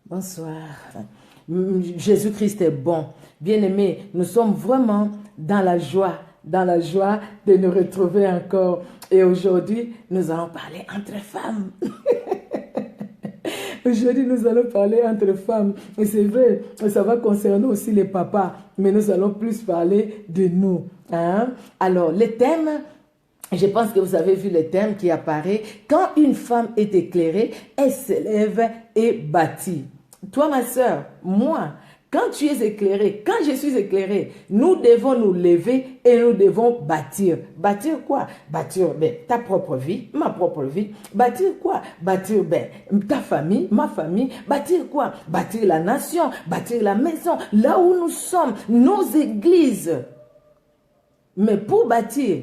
Bonsoir. Jésus-Christ est bon. Bien-aimés, nous sommes vraiment dans la joie de nous retrouver encore. Et aujourd'hui, nous allons parler entre femmes. Aujourd'hui, nous allons parler entre femmes. Et c'est vrai, ça va concerner aussi les papas, mais nous allons plus parler de nous. Hein? Alors, le thème, je pense que vous avez vu le thème qui apparaît. Quand une femme est éclairée, elle s'élève et bâtit. Toi, ma soeur, moi, quand tu es éclairé, quand je suis éclairé, nous devons nous lever et nous devons bâtir. Bâtir quoi? Bâtir ta propre vie, ma propre vie. Bâtir quoi? Bâtir ta famille, ma famille. Bâtir quoi? Bâtir la nation, bâtir la maison, là où nous sommes, nos églises. Mais pour bâtir,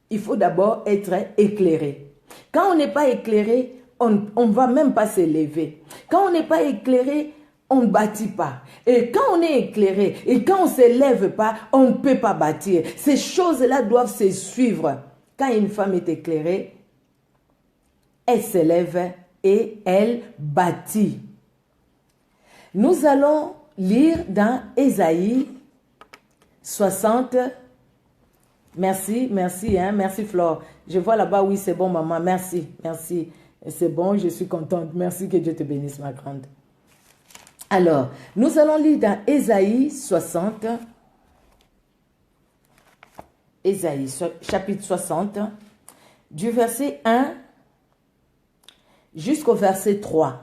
il faut d'abord être éclairé. Quand on n'est pas éclairé, on ne va même pas s'élever. Quand on n'est pas éclairé, on ne bâtit pas. Et quand on est éclairé et quand on ne s'élève pas, on ne peut pas bâtir. Ces choses-là doivent se suivre. Quand une femme est éclairée, elle s'élève et elle bâtit. Nous allons lire dans Ésaïe 60. Merci Flore. Je vois là-bas, oui, c'est bon, maman. Merci. C'est bon, je suis contente. Merci, que Dieu te bénisse, ma grande. Alors, nous allons lire dans Ésaïe 60. Ésaïe, chapitre 60, du verset 1 jusqu'au verset 3.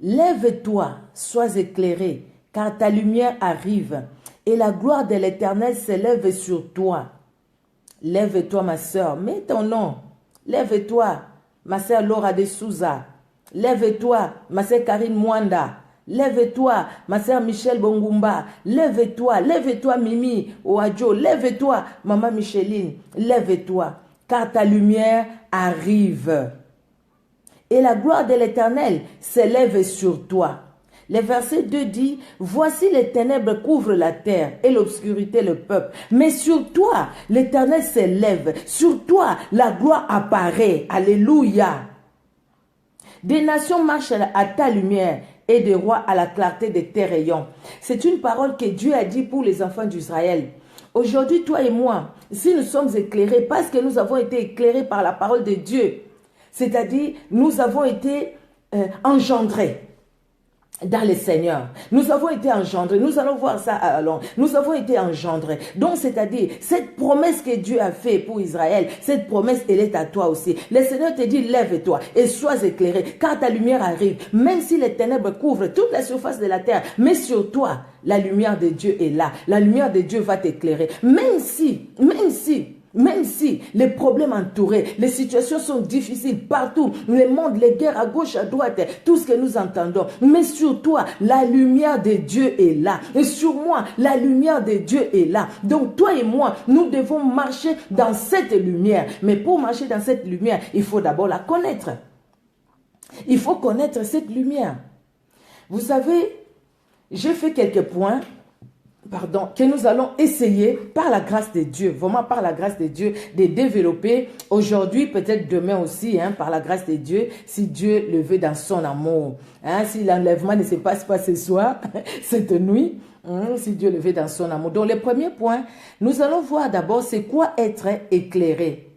Lève-toi, sois éclairé, car ta lumière arrive, et la gloire de l'Éternel s'élève sur toi. Lève-toi, ma soeur, mets ton nom. Lève-toi, ma soeur Laura de Souza. Lève-toi, ma soeur Karine Mwanda. Lève-toi, ma soeur Michelle Bongumba. Lève-toi, Mimi Oadjo. Lève-toi, maman Micheline. Lève-toi, car ta lumière arrive. Et la gloire de l'Éternel s'élève sur toi. Le verset 2 dit, « Voici les ténèbres couvrent la terre et l'obscurité le peuple. Mais sur toi, l'Éternel s'élève. Sur toi, la gloire apparaît. » Alléluia. Des nations marchent à ta lumière et des rois à la clarté de tes rayons. C'est une parole que Dieu a dit pour les enfants d'Israël. Aujourd'hui, toi et moi, si nous sommes éclairés, parce que nous avons été éclairés par la parole de Dieu, c'est-à-dire nous avons été engendrés dans le Seigneur. Nous avons été engendrés. Nous allons voir ça à long. Nous avons été engendrés. Donc, c'est-à-dire, cette promesse que Dieu a fait pour Israël, cette promesse, elle est à toi aussi. Le Seigneur te dit, lève-toi et sois éclairé, car ta lumière arrive. Même si les ténèbres couvrent toute la surface de la terre, mais sur toi, la lumière de Dieu est là. La lumière de Dieu va t'éclairer. Même si les problèmes entourés, les situations sont difficiles partout, le monde, les guerres à gauche, à droite, tout ce que nous entendons. Mais sur toi, la lumière de Dieu est là. Et sur moi, la lumière de Dieu est là. Donc toi et moi, nous devons marcher dans cette lumière. Mais pour marcher dans cette lumière, il faut d'abord la connaître. Il faut connaître cette lumière. Vous savez, j'ai fait quelques points que nous allons essayer par la grâce de Dieu, vraiment par la grâce de Dieu, de développer aujourd'hui, peut-être demain aussi, par la grâce de Dieu, si Dieu le veut dans son amour. Si l'enlèvement ne se passe pas ce soir, cette nuit, si Dieu le veut dans son amour. Donc le premier point, nous allons voir d'abord c'est quoi être éclairé.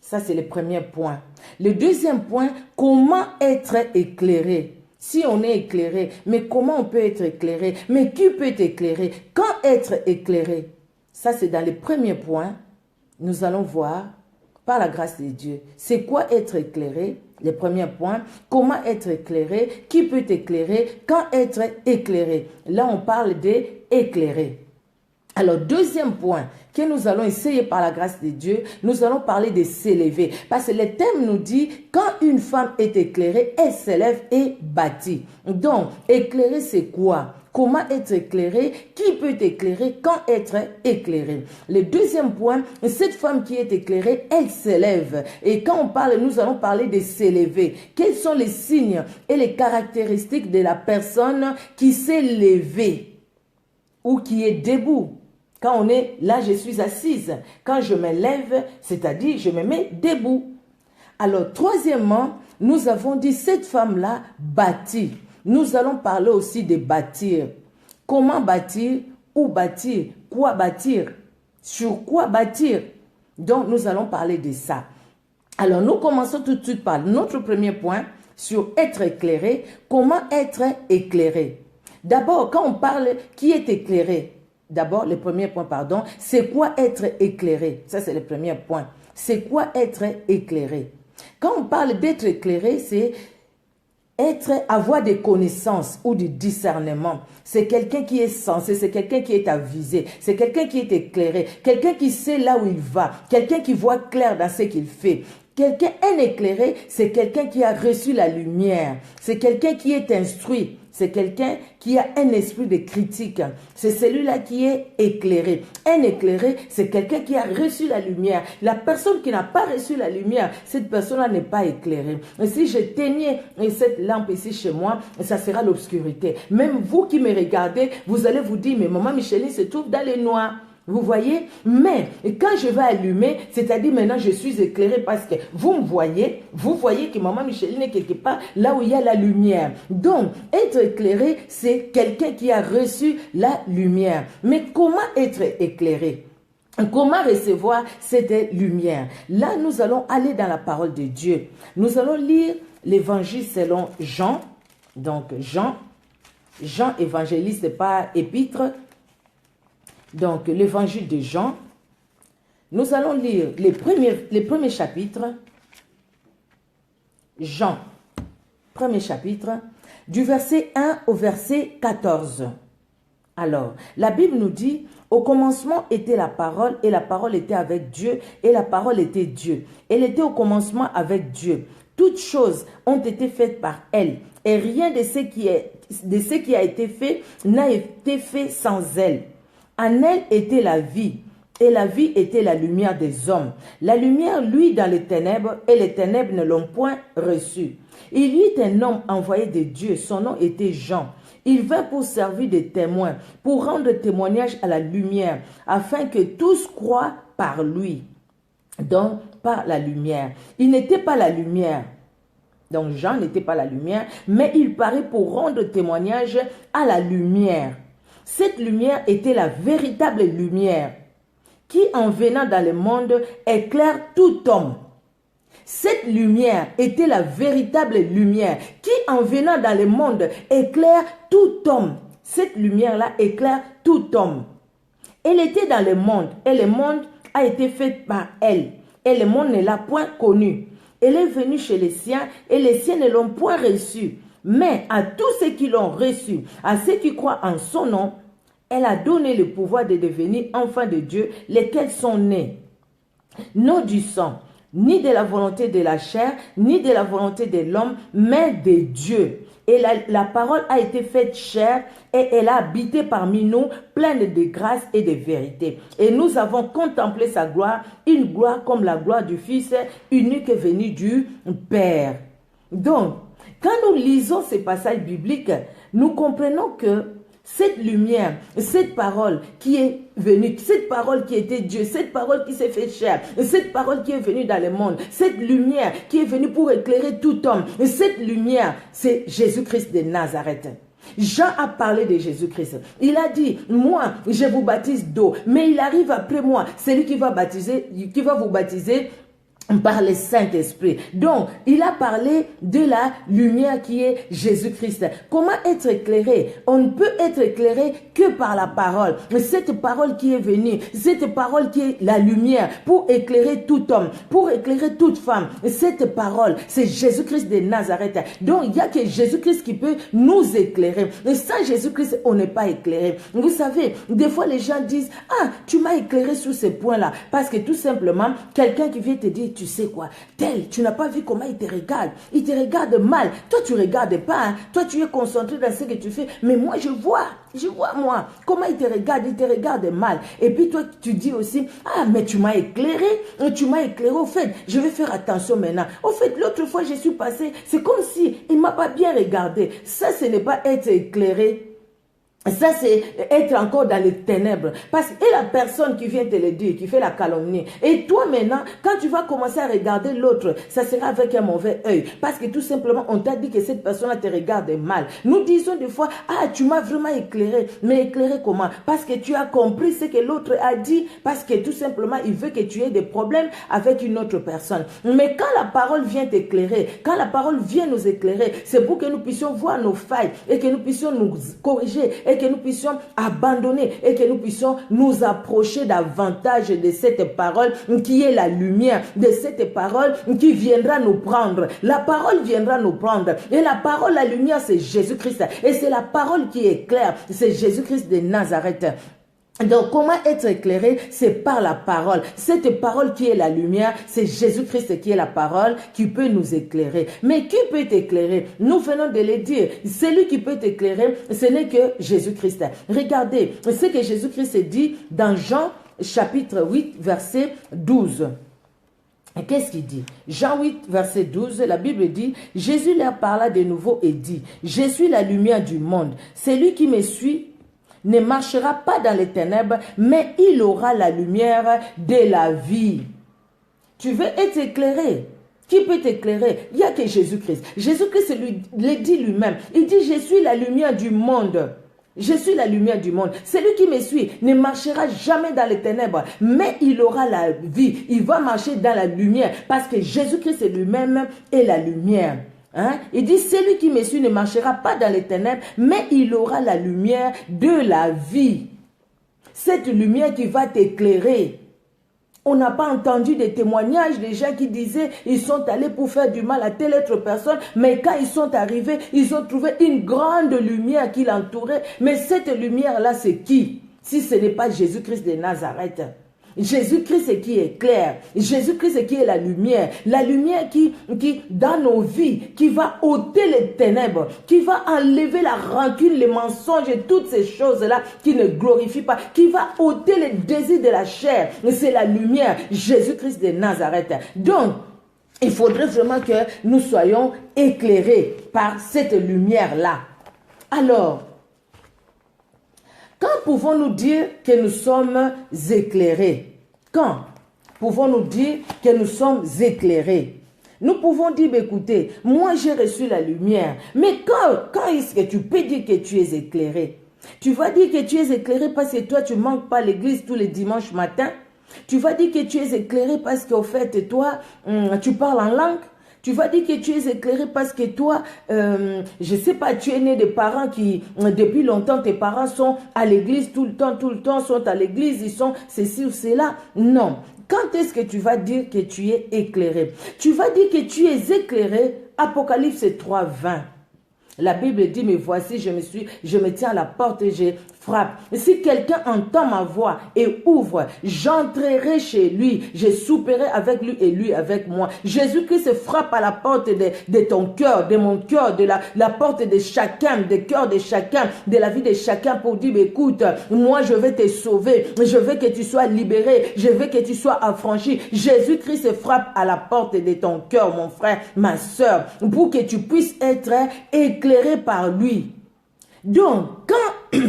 Ça c'est le premier point. Le deuxième point, comment être éclairé. Si on est éclairé, mais comment on peut être éclairé? Mais qui peut éclairer? Quand être éclairé? Ça, c'est dans le premier point. Nous allons voir, par la grâce de Dieu, c'est quoi être éclairé? Le premier point, comment être éclairé? Qui peut éclairer? Quand être éclairé? Là, on parle d'éclairer. Alors, deuxième point que nous allons essayer par la grâce de Dieu, nous allons parler de s'élever. Parce que le thème nous dit, quand une femme est éclairée, elle s'élève et bâtit. Donc, éclairer, c'est quoi? Comment être éclairé? Qui peut éclairer? Quand être éclairé? Le deuxième point, cette femme qui est éclairée, elle s'élève. Et quand on parle, nous allons parler de s'élever. Quels sont les signes et les caractéristiques de la personne qui s'est levée ou qui est debout? Quand on est là, je suis assise. Quand je me lève, c'est-à-dire je me mets debout. Alors, troisièmement, nous avons dit cette femme-là bâtit. Nous allons parler aussi de bâtir. Comment bâtir? Où bâtir? Quoi bâtir? Sur quoi bâtir? Donc, nous allons parler de ça. Alors, nous commençons tout de suite par notre premier point sur être éclairé. Comment être éclairé? D'abord, quand on parle qui est éclairé, d'abord, le premier point, pardon, c'est quoi être éclairé? Ça, c'est le premier point. C'est quoi être éclairé? Quand on parle d'être éclairé, c'est avoir des connaissances ou du discernement. C'est quelqu'un qui est sensé, c'est quelqu'un qui est avisé, c'est quelqu'un qui est éclairé, quelqu'un qui sait là où il va, quelqu'un qui voit clair dans ce qu'il fait. Quelqu'un, un éclairé, c'est quelqu'un qui a reçu la lumière, c'est quelqu'un qui est instruit, c'est quelqu'un qui a un esprit de critique, c'est celui-là qui est éclairé. Un éclairé, c'est quelqu'un qui a reçu la lumière. La personne qui n'a pas reçu la lumière, cette personne-là n'est pas éclairée. Et si je teignais cette lampe ici chez moi, ça sera l'obscurité. Même vous qui me regardez, vous allez vous dire, mais maman Micheline se trouve dans les noirs. Vous voyez? Mais quand je vais allumer, c'est-à-dire maintenant je suis éclairé parce que vous voyez que maman Micheline est quelque part là où il y a la lumière. Donc, être éclairé, c'est quelqu'un qui a reçu la lumière. Mais comment être éclairé? Comment recevoir cette lumière? Là, nous allons aller dans la parole de Dieu. Nous allons lire l'évangile selon Jean. Donc, Jean évangéliste par épître. Donc, l'évangile de Jean, nous allons lire les premiers chapitres. Jean, premier chapitre, du verset 1 au verset 14. Alors, la Bible nous dit, au commencement était la parole, et la parole était avec Dieu, et la parole était Dieu. Elle était au commencement avec Dieu. Toutes choses ont été faites par elle, et rien de ce qui a été fait n'a été fait sans elle. En elle était la vie, et la vie était la lumière des hommes. La lumière, lui, dans les ténèbres, et les ténèbres ne l'ont point reçue. Il y eut un homme envoyé de Dieu, son nom était Jean. Il vint pour servir de témoin, pour rendre témoignage à la lumière, afin que tous croient par lui. Donc, par la lumière. Il n'était pas la lumière. Donc, Jean n'était pas la lumière, mais il paraît pour rendre témoignage à la lumière. Cette lumière était la véritable lumière qui, en venant dans le monde, éclaire tout homme. Cette lumière était la véritable lumière qui, en venant dans le monde, éclaire tout homme. Cette lumière-là éclaire tout homme. Elle était dans le monde et le monde a été fait par elle. Et le monde ne l'a point connue. Elle est venue chez les siens et les siens ne l'ont point reçue. Mais à tous ceux qui l'ont reçu, à ceux qui croient en son nom, elle a donné le pouvoir de devenir enfants de Dieu, lesquels sont nés, non du sang, ni de la volonté de la chair, ni de la volonté de l'homme, mais de Dieu. Et la parole a été faite chair et elle a habité parmi nous, pleine de grâce et de vérité. Et nous avons contemplé sa gloire, une gloire comme la gloire du Fils unique venu du Père. Donc, quand nous lisons ces passages bibliques, nous comprenons que cette lumière, cette parole qui est venue, cette parole qui était Dieu, cette parole qui s'est fait chair, cette parole qui est venue dans le monde, cette lumière qui est venue pour éclairer tout homme, cette lumière, c'est Jésus-Christ de Nazareth. Jean a parlé de Jésus-Christ. Il a dit, moi, je vous baptise d'eau, mais il arrive après moi, celui qui va vous baptiser par le Saint-Esprit. Donc, il a parlé de la lumière qui est Jésus-Christ. Comment être éclairé? On ne peut être éclairé que par la parole. Cette parole qui est venue, cette parole qui est la lumière pour éclairer tout homme, pour éclairer toute femme. Cette parole, c'est Jésus-Christ de Nazareth. Donc, il n'y a que Jésus-Christ qui peut nous éclairer. Et sans Jésus-Christ, on n'est pas éclairé. Vous savez, des fois, les gens disent, ah, tu m'as éclairé sur ces points-là. Parce que tout simplement, quelqu'un qui vient te dire, tu sais quoi, tel, tu n'as pas vu comment il te regarde. Il te regarde mal. Toi, tu ne regardes pas. Hein. Toi, tu es concentré dans ce que tu fais. Mais moi, je vois moi, comment il te regarde mal. Et puis toi, tu dis aussi, ah, mais tu m'as éclairé. Au fait, je vais faire attention maintenant. Au fait, l'autre fois, je suis passé, c'est comme si il ne m'a pas bien regardé. Ça, ce n'est pas être éclairé. Ça, c'est être encore dans les ténèbres. Parce que la personne qui vient te le dire, qui fait la calomnie. Et toi, maintenant, quand tu vas commencer à regarder l'autre, ça sera avec un mauvais œil. Parce que tout simplement, on t'a dit que cette personne te regarde mal. Nous disons des fois, ah, tu m'as vraiment éclairé. Mais éclairé comment? Parce que tu as compris ce que l'autre a dit. Parce que tout simplement, il veut que tu aies des problèmes avec une autre personne. Mais quand la parole vient t'éclairer, quand la parole vient nous éclairer, c'est pour que nous puissions voir nos failles et que nous puissions nous corriger et que nous puissions abandonner et que nous puissions nous approcher davantage de cette parole qui est la lumière, de cette parole qui viendra nous prendre. La parole viendra nous prendre. Et la parole, la lumière, c'est Jésus-Christ. Et c'est la parole qui est claire. C'est Jésus-Christ de Nazareth. Donc, comment être éclairé? C'est par la parole. Cette parole qui est la lumière, c'est Jésus-Christ qui est la parole qui peut nous éclairer. Mais qui peut t'éclairer? Nous venons de le dire. Celui qui peut t'éclairer, ce n'est que Jésus-Christ. Regardez ce que Jésus-Christ dit dans Jean chapitre 8, verset 12. Qu'est-ce qu'il dit? Jean 8, verset 12, la Bible dit, Jésus leur parla de nouveau et dit, je suis la lumière du monde. Celui qui me suit ne marchera pas dans les ténèbres, mais il aura la lumière de la vie. Tu veux être éclairé? Qui peut t'éclairer? Il n'y a que Jésus-Christ. Jésus-Christ le dit lui-même. Il dit, je suis la lumière du monde. Je suis la lumière du monde. Celui qui me suit ne marchera jamais dans les ténèbres, mais il aura la vie. Il va marcher dans la lumière parce que Jésus-Christ lui-même est la lumière. Hein? Il dit, celui qui me suit ne marchera pas dans les ténèbres, mais il aura la lumière de la vie. Cette lumière qui va t'éclairer. On n'a pas entendu des témoignages des gens qui disaient ils sont allés pour faire du mal à telle autre personne, mais quand ils sont arrivés, ils ont trouvé une grande lumière qui l'entourait. Mais cette lumière-là, c'est qui? Si ce n'est pas Jésus-Christ de Nazareth. Jésus-Christ qui est clair, Jésus-Christ qui est la lumière qui dans nos vies, qui va ôter les ténèbres, qui va enlever la rancune, les mensonges et toutes ces choses-là qui ne glorifient pas, qui va ôter les désirs de la chair. C'est la lumière, Jésus-Christ de Nazareth. Donc, il faudrait vraiment que nous soyons éclairés par cette lumière-là. Alors, quand pouvons-nous dire que nous sommes éclairés? Quand pouvons-nous dire que nous sommes éclairés? Nous pouvons dire, écoutez, moi j'ai reçu la lumière. Mais quand est-ce que tu peux dire que tu es éclairé? Tu vas dire que tu es éclairé parce que toi tu ne manques pas l'église tous les dimanches matins. Tu vas dire que tu es éclairé parce qu'au fait, toi, tu parles en langue. Tu vas dire que tu es éclairé parce que toi, je ne sais pas, tu es né de parents qui, depuis longtemps, tes parents sont à l'église tout le temps, sont à l'église, ils sont ceci ou cela. Non. Quand est-ce que tu vas dire que tu es éclairé? Tu vas dire que tu es éclairé, Apocalypse 3, 20. La Bible dit, mais voici, je me tiens à la porte et je frappe. Si quelqu'un entend ma voix et ouvre, j'entrerai chez lui, je souperai avec lui et lui avec moi. Jésus-Christ frappe à la porte de ton cœur, de mon cœur, de la porte de chacun, du cœur de chacun, de la vie de chacun pour dire, écoute, moi je vais te sauver, je veux que tu sois libéré, je veux que tu sois affranchi. Jésus-Christ frappe à la porte de ton cœur, mon frère, ma soeur, pour que tu puisses être éclairé par lui. Donc, quand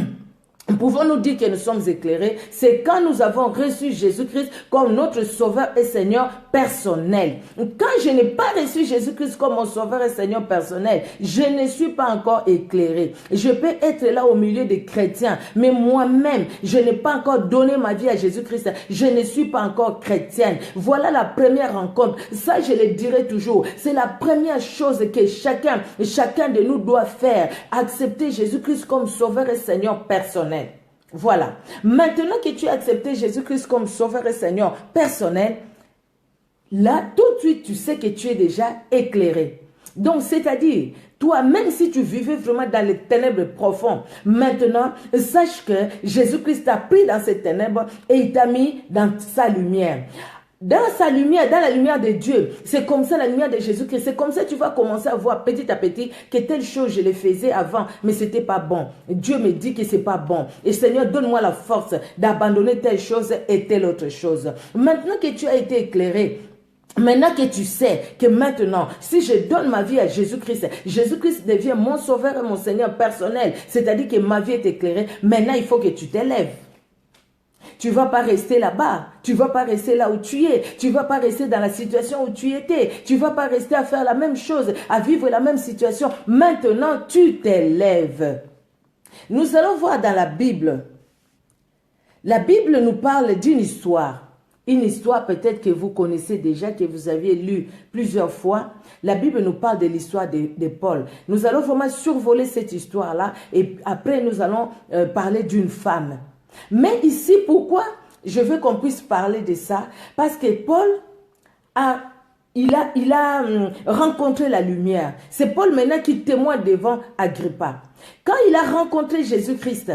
pouvons-nous dire que nous sommes éclairés? C'est quand nous avons reçu Jésus-Christ comme notre Sauveur et Seigneur personnel. Quand je n'ai pas reçu Jésus-Christ comme mon Sauveur et Seigneur personnel, je ne suis pas encore éclairé. Je peux être là au milieu des chrétiens, mais moi-même, je n'ai pas encore donné ma vie à Jésus-Christ. Je ne suis pas encore chrétienne. Voilà la première rencontre. Ça, je le dirai toujours. C'est la première chose que chacun de nous doit faire. Accepter Jésus-Christ comme Sauveur et Seigneur personnel. Voilà. Maintenant que tu as accepté Jésus-Christ comme Sauveur et Seigneur personnel, là, tout de suite, tu sais que tu es déjà éclairé. Donc, c'est-à-dire, toi, même si tu vivais vraiment dans les ténèbres profondes, maintenant, sache que Jésus-Christ t'a pris dans ces ténèbres et il t'a mis dans sa lumière. Dans sa lumière, dans la lumière de Dieu, c'est comme ça la lumière de Jésus-Christ. C'est comme ça que tu vas commencer à voir petit à petit que telle chose je les faisais avant, mais c'était pas bon. Dieu me dit que c'est pas bon. Et Seigneur, donne-moi la force d'abandonner telle chose et telle autre chose. Maintenant que tu as été éclairé, Maintenant que tu sais que maintenant, si je donne ma vie à Jésus-Christ, Jésus-Christ devient mon sauveur et mon Seigneur personnel. C'est-à-dire que ma vie est éclairée. Maintenant, il faut que tu t'élèves. Tu ne vas pas rester là-bas. Tu ne vas pas rester là où tu es. Tu ne vas pas rester dans la situation où tu étais. Tu ne vas pas rester à faire la même chose, à vivre la même situation. Maintenant, tu t'élèves. Nous allons voir dans la Bible. La Bible nous parle d'une histoire. Une histoire peut-être que vous connaissez déjà, que vous aviez lu plusieurs fois. La Bible nous parle de l'histoire de Paul. Nous allons vraiment survoler cette histoire-là et après nous allons parler d'une femme. Mais ici, pourquoi je veux qu'on puisse parler de ça? Parce que Paul a rencontré la lumière. C'est Paul maintenant qui témoigne devant Agrippa. Quand il a rencontré Jésus-Christ,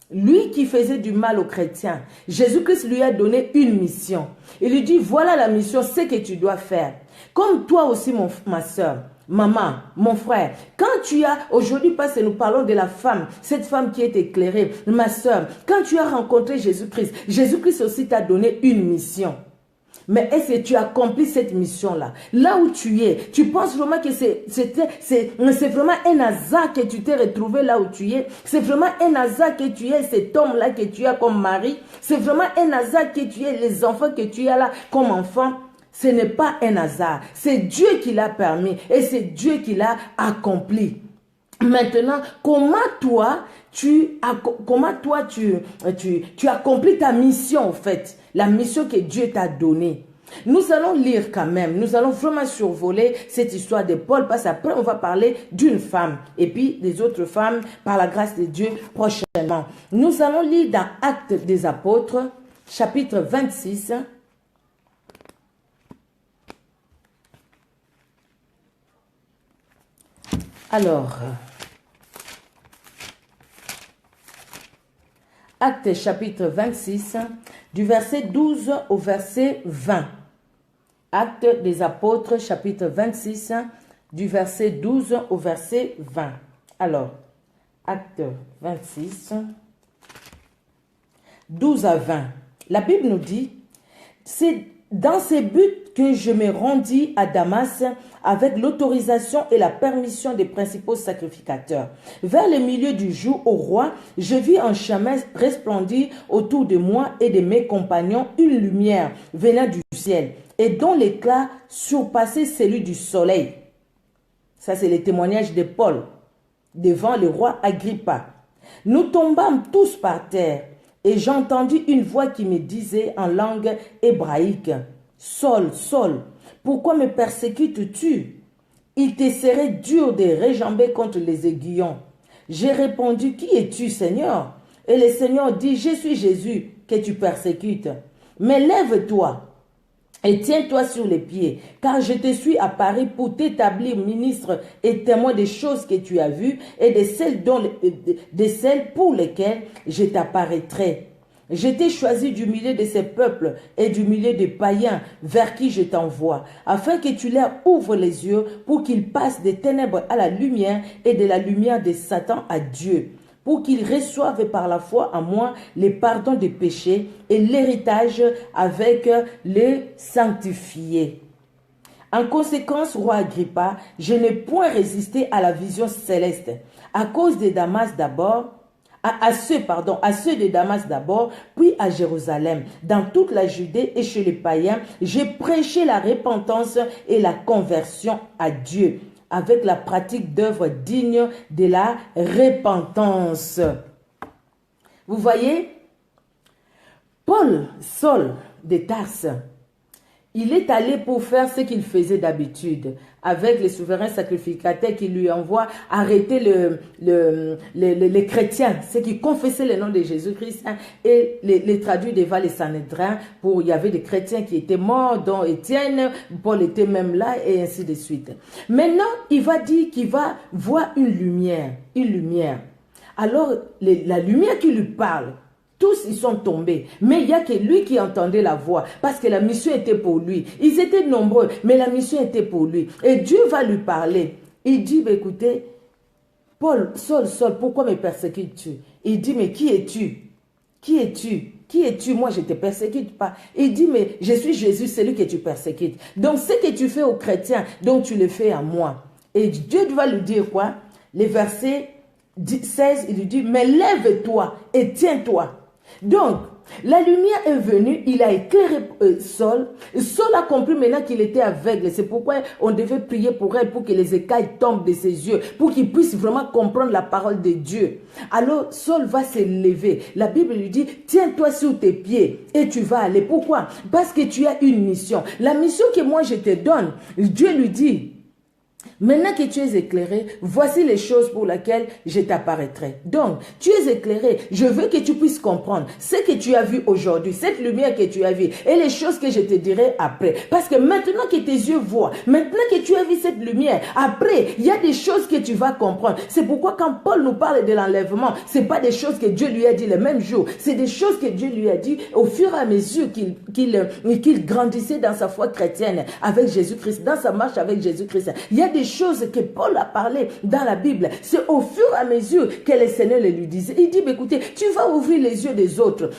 lui qui faisait du mal aux chrétiens, Jésus-Christ lui a donné une mission. Il lui dit, voilà la mission, c'est que tu dois faire. Comme toi aussi, ma soeur, maman, mon frère, quand tu as, aujourd'hui parce que nous parlons de la femme, cette femme qui est éclairée, ma soeur, quand tu as rencontré Jésus-Christ, Jésus-Christ aussi t'a donné une mission. Mais est-ce que tu accomplis cette mission-là? Là où tu es, tu penses vraiment que c'est vraiment un hasard que tu t'es retrouvé là où tu es? C'est vraiment un hasard que tu es cet homme-là que tu as comme mari? C'est vraiment un hasard que tu es les enfants que tu as là comme enfants? Ce n'est pas un hasard. C'est Dieu qui l'a permis et c'est Dieu qui l'a accompli. Maintenant, comment toi, tu accomplis ta mission en fait? La mission que Dieu t'a donnée. Nous allons lire quand même, nous allons vraiment survoler cette histoire de Paul parce qu'après on va parler d'une femme et puis des autres femmes par la grâce de Dieu prochainement. Nous allons lire dans Actes des Apôtres, chapitre 26. Alors, Actes chapitre 26, du verset 12 au verset 20. Actes des Apôtres, chapitre 26, du verset 12 au verset 20. Alors, Actes 26, 12 à 20. La Bible nous dit, c'est dans ces buts que je me rendis à Damas avec l'autorisation et la permission des principaux sacrificateurs. Vers le milieu du jour, au roi, je vis un chemin resplendir autour de moi et de mes compagnons une lumière venant du ciel et dont l'éclat surpassait celui du soleil. Ça, c'est le témoignage de Paul devant le roi Agrippa. Nous tombâmes tous par terre. Et j'entendis une voix qui me disait en langue hébraïque, « Saul, Saul, pourquoi me persécutes-tu? Il te serait dur de réjamber contre les aiguillons. » J'ai répondu, « Qui es-tu, Seigneur? » Et le Seigneur dit, « Je suis Jésus que tu persécutes. Mais lève-toi et tiens-toi sur les pieds, car je te suis apparu pour t'établir ministre et témoin des choses que tu as vues et de celles pour lesquelles je t'apparaîtrai. Je t'ai choisi du milieu de ces peuples et du milieu des païens vers qui je t'envoie, afin que tu leur ouvres les yeux pour qu'ils passent des ténèbres à la lumière et de la lumière de Satan à Dieu, pour qu'ils reçoivent par la foi en moi les pardons des péchés et l'héritage avec les sanctifiés. En conséquence, roi Agrippa, je n'ai point résisté à la vision céleste, à cause de Damas d'abord, à ceux de Damas d'abord, puis à Jérusalem, dans toute la Judée et chez les païens, j'ai prêché la repentance et la conversion à Dieu, avec la pratique d'œuvres dignes de la repentance. Vous voyez, Paul, Saul de Tarse, il est allé pour faire ce qu'il faisait d'habitude, avec les souverains sacrificateurs qui lui envoient arrêter les chrétiens, ceux qui confessaient le nom de Jésus-Christ, hein, et les traduire devant les Sanhédrins. Il y avait des chrétiens qui étaient morts, dont Étienne, Paul était même là, et ainsi de suite. Maintenant, il va dire qu'il va voir une lumière, une lumière. Alors, la lumière qui lui parle, tous ils sont tombés, mais il n'y a que lui qui entendait la voix, parce que la mission était pour lui. Ils étaient nombreux, mais la mission était pour lui. Et Dieu va lui parler. Il dit, écoutez, Paul, Saul, Saul, pourquoi me persécutes-tu? Il dit, mais qui es-tu? Qui es-tu? Qui es-tu? Moi, je ne te persécute pas. Il dit, mais je suis Jésus, celui que tu persécutes. Donc, ce que tu fais aux chrétiens, donc tu le fais à moi. Et Dieu va lui dire quoi? Les versets 16, il lui dit, mais lève-toi et tiens-toi. Donc, la lumière est venue, il a éclairé Saul. Saul a compris maintenant qu'il était aveugle. C'est pourquoi on devait prier pour elle, pour que les écailles tombent de ses yeux, pour qu'il puisse vraiment comprendre la parole de Dieu. Alors, Saul va se lever. La Bible lui dit, tiens-toi sur tes pieds et tu vas aller. Pourquoi? Parce que tu as une mission. La mission que moi je te donne, Dieu lui dit, maintenant que tu es éclairé, voici les choses pour lesquelles je t'apparaîtrai. Donc, tu es éclairé. Je veux que tu puisses comprendre ce que tu as vu aujourd'hui, cette lumière que tu as vue et les choses que je te dirai après. Parce que maintenant que tes yeux voient, maintenant que tu as vu cette lumière, après, il y a des choses que tu vas comprendre. C'est pourquoi quand Paul nous parle de l'enlèvement, ce n'est pas des choses que Dieu lui a dit le même jour. C'est des choses que Dieu lui a dit au fur et à mesure qu'il grandissait dans sa foi chrétienne avec Jésus-Christ, dans sa marche avec Jésus-Christ. Il y a des choses que Paul a parlé dans la Bible. C'est au fur et à mesure que le Seigneur le lui disait. Il dit, écoutez, tu vas ouvrir les yeux des autres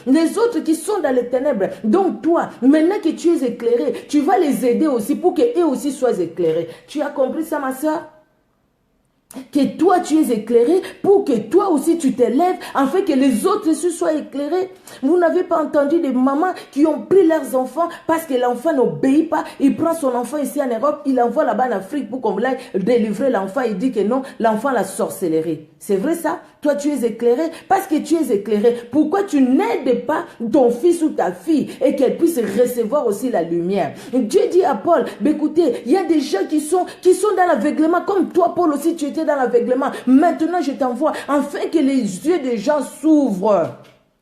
qui sont dans les ténèbres. Donc toi, maintenant que tu es éclairé, tu vas les aider aussi pour qu'eux aussi soient éclairés. Tu as compris ça, ma soeur? Que toi tu es éclairé pour que toi aussi tu t'élèves afin que les autres aussi soient éclairés. Vous n'avez pas entendu des mamans qui ont pris leurs enfants parce que l'enfant n'obéit pas. Il prend son enfant ici en Europe, il l'envoie là-bas en Afrique pour qu'on l'aille délivrer l'enfant. Il dit que non, l'enfant l'a sorcellerie. C'est vrai ça? Toi tu es éclairé parce que tu es éclairé. Pourquoi tu n'aides pas ton fils ou ta fille et qu'elle puisse recevoir aussi la lumière? Dieu dit à Paul, écoutez, il y a des gens qui sont dans l'aveuglement comme toi Paul aussi tu étais dans l'aveuglement. Maintenant je t'envoie afin que les yeux des gens s'ouvrent.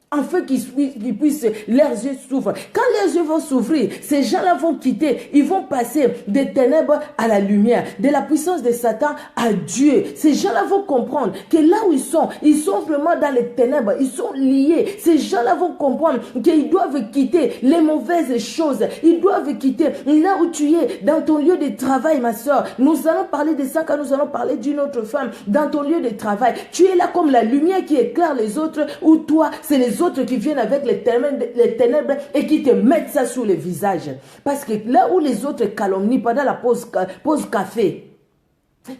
Afin qu'ils puissent, leurs yeux s'ouvrent. Quand leurs yeux vont s'ouvrir, ces gens-là vont quitter. Ils vont passer des ténèbres à la lumière, de la puissance de Satan à Dieu. Ces gens-là vont comprendre que là où ils sont vraiment dans les ténèbres. Ils sont liés. Ces gens-là vont comprendre qu'ils doivent quitter les mauvaises choses. Ils doivent quitter là où tu es, dans ton lieu de travail, ma soeur. Nous allons parler de ça quand nous allons parler d'une autre femme. Dans ton lieu de travail, tu es là comme la lumière qui éclaire les autres, ou toi, c'est les autres qui viennent avec les ténèbres et qui te mettent ça sur le visage. Parce que là où les autres calomnient pendant la pause café,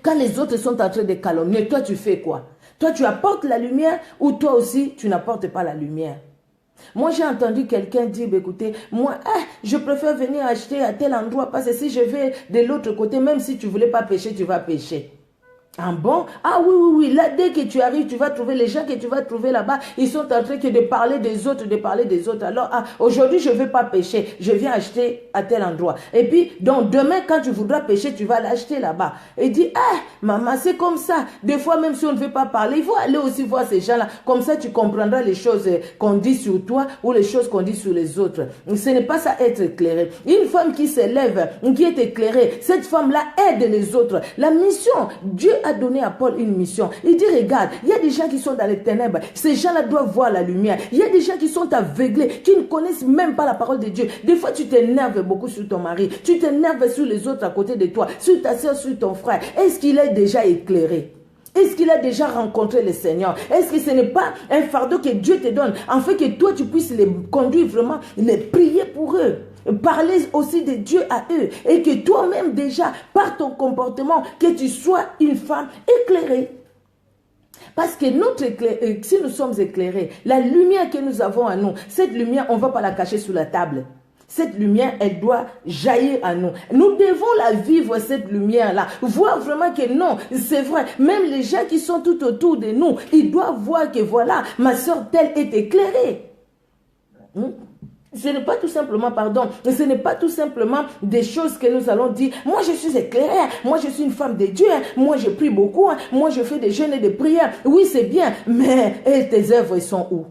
quand les autres sont en train de calomnier, toi tu fais quoi? Toi tu apportes la lumière ou toi aussi tu n'apportes pas la lumière? Moi j'ai entendu quelqu'un dire, écoutez, moi je préfère venir acheter à tel endroit parce que si je vais de l'autre côté, même si tu ne voulais pas pécher, tu vas pécher. Ah bon? Ah oui. Là, dès que tu arrives, tu vas trouver les gens que tu vas trouver là-bas. Ils sont en train de parler des autres, Alors, aujourd'hui, je ne vais pas pécher. Je viens acheter à tel endroit. Et puis, donc, demain, quand tu voudras pécher, tu vas l'acheter là-bas. Et dit, maman, c'est comme ça. Des fois, même si on ne veut pas parler, il faut aller aussi voir ces gens-là. Comme ça, tu comprendras les choses qu'on dit sur toi ou les choses qu'on dit sur les autres. Ce n'est pas ça être éclairé. Une femme qui s'élève, qui est éclairée, cette femme-là aide les autres. La mission, Dieu a donné à Paul une mission. Il dit, regarde, il y a des gens qui sont dans les ténèbres. Ces gens-là doivent voir la lumière. Il y a des gens qui sont aveuglés, qui ne connaissent même pas la parole de Dieu. Des fois, tu t'énerves beaucoup sur ton mari. Tu t'énerves sur les autres à côté de toi, sur ta soeur, sur ton frère. Est-ce qu'il est déjà éclairé? Est-ce qu'il a déjà rencontré le Seigneur? Est-ce que ce n'est pas un fardeau que Dieu te donne, afin que toi, tu puisses les conduire vraiment, les prier pour eux? Parler aussi de Dieu à eux et que toi-même déjà, par ton comportement, que tu sois une femme éclairée. Parce que si nous sommes éclairés, la lumière que nous avons à nous, cette lumière, on ne va pas la cacher sous la table. Cette lumière, elle doit jaillir à nous. Nous devons la vivre, cette lumière-là. Voir vraiment que non, c'est vrai. Même les gens qui sont tout autour de nous, ils doivent voir que voilà, ma soeur telle est éclairée. Ce n'est pas tout simplement, ce n'est pas tout simplement des choses que nous allons dire. Moi, je suis éclairée. Moi, je suis une femme de Dieu. Moi, je prie beaucoup. Moi, je fais des jeûnes et des prières. Oui, c'est bien. Mais tes œuvres, sont où?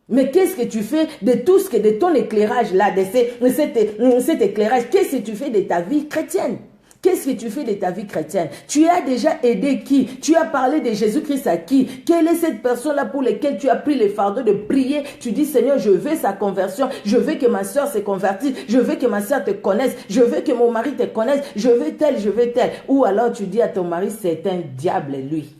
Mais qu'est-ce que tu fais de tout ce que de ton éclairage là, de cet éclairage? Qu'est-ce que tu fais de ta vie chrétienne? Qu'est-ce que tu fais de ta vie chrétienne? Tu as déjà aidé qui? Tu as parlé de Jésus-Christ à qui? Quelle est cette personne-là pour laquelle tu as pris le fardeau de prier? Tu dis, Seigneur, je veux sa conversion. Je veux que ma soeur se convertisse. Je veux que ma soeur te connaisse. Je veux que mon mari te connaisse. Je veux tel. Ou alors tu dis à ton mari, c'est un diable, lui.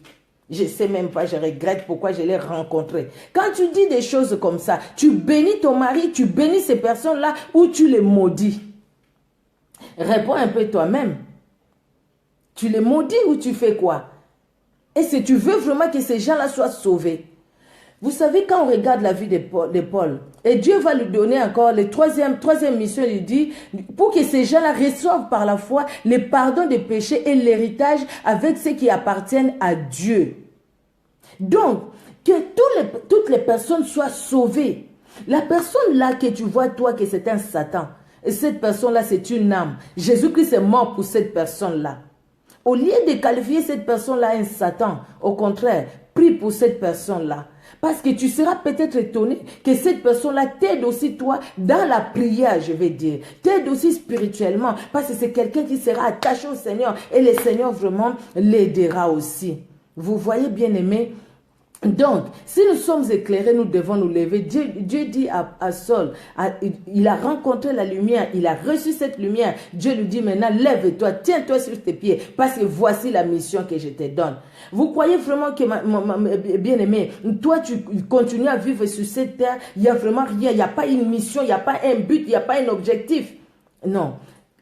Je ne sais même pas, je regrette pourquoi je l'ai rencontré. Quand tu dis des choses comme ça, tu bénis ton mari, tu bénis ces personnes-là ou tu les maudis. Réponds un peu toi-même. Tu les maudis ou tu fais quoi? Et si tu veux vraiment que ces gens-là soient sauvés. Vous savez, quand on regarde la vie de Paul, et Dieu va lui donner encore la troisième mission, il dit, pour que ces gens-là reçoivent par la foi le pardon des péchés et l'héritage avec ceux qui appartiennent à Dieu. Donc, que toutes les personnes soient sauvées. La personne là que tu vois, toi, que c'est un Satan, et cette personne-là, c'est une âme. Jésus-Christ est mort pour cette personne-là. Au lieu de qualifier cette personne-là un Satan, au contraire, prie pour cette personne-là. Parce que tu seras peut-être étonné que cette personne-là t'aide aussi toi dans la prière, je vais dire. T'aide aussi spirituellement. Parce que c'est quelqu'un qui sera attaché au Seigneur. Et le Seigneur vraiment l'aidera aussi. Vous voyez, bien aimé. Donc, si nous sommes éclairés, nous devons nous lever. Dieu dit à Saul, il a rencontré la lumière, il a reçu cette lumière. Dieu lui dit maintenant, lève-toi, tiens-toi sur tes pieds, parce que voici la mission que je te donne. Vous croyez vraiment que, bien-aimé, toi tu continues à vivre sur cette terre, il n'y a vraiment rien, il n'y a pas une mission, il n'y a pas un but, il n'y a pas un objectif. Non.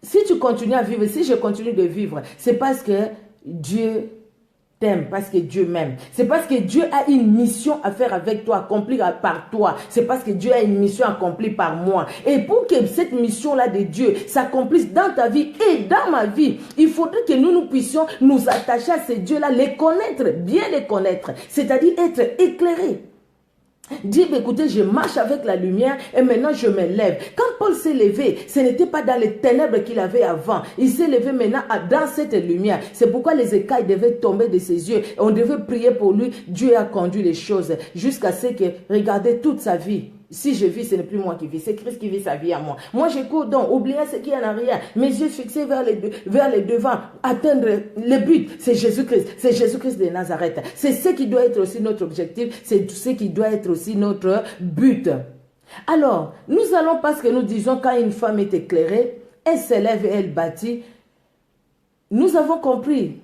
Si tu continues à vivre, si je continue de vivre, c'est parce que Dieu t'aime, parce que Dieu m'aime. C'est parce que Dieu a une mission à faire avec toi, accomplie par toi. C'est parce que Dieu a une mission accomplie par moi. Et pour que cette mission-là de Dieu s'accomplisse dans ta vie et dans ma vie, il faudrait que nous puissions nous attacher à ces dieux-là, les connaître, bien les connaître, c'est-à-dire être éclairés. Dis, écoutez, je marche avec la lumière et maintenant je me lève. Quand Paul s'est levé, ce n'était pas dans les ténèbres qu'il avait avant. Il s'est levé maintenant dans cette lumière. C'est pourquoi les écailles devaient tomber de ses yeux. On devait prier pour lui. Dieu a conduit les choses jusqu'à ce que, regardez toute sa vie. Si je vis, ce n'est plus moi qui vis, c'est Christ qui vit sa vie à moi. Moi, je cours donc, oubliant ce qui est en arrière, mes yeux fixés vers les devants, atteindre le but. C'est Jésus-Christ de Nazareth. C'est ce qui doit être aussi notre objectif, c'est ce qui doit être aussi notre but. Alors, nous allons, parce que nous disons, quand une femme est éclairée, elle s'élève et elle bâtit. Nous avons compris,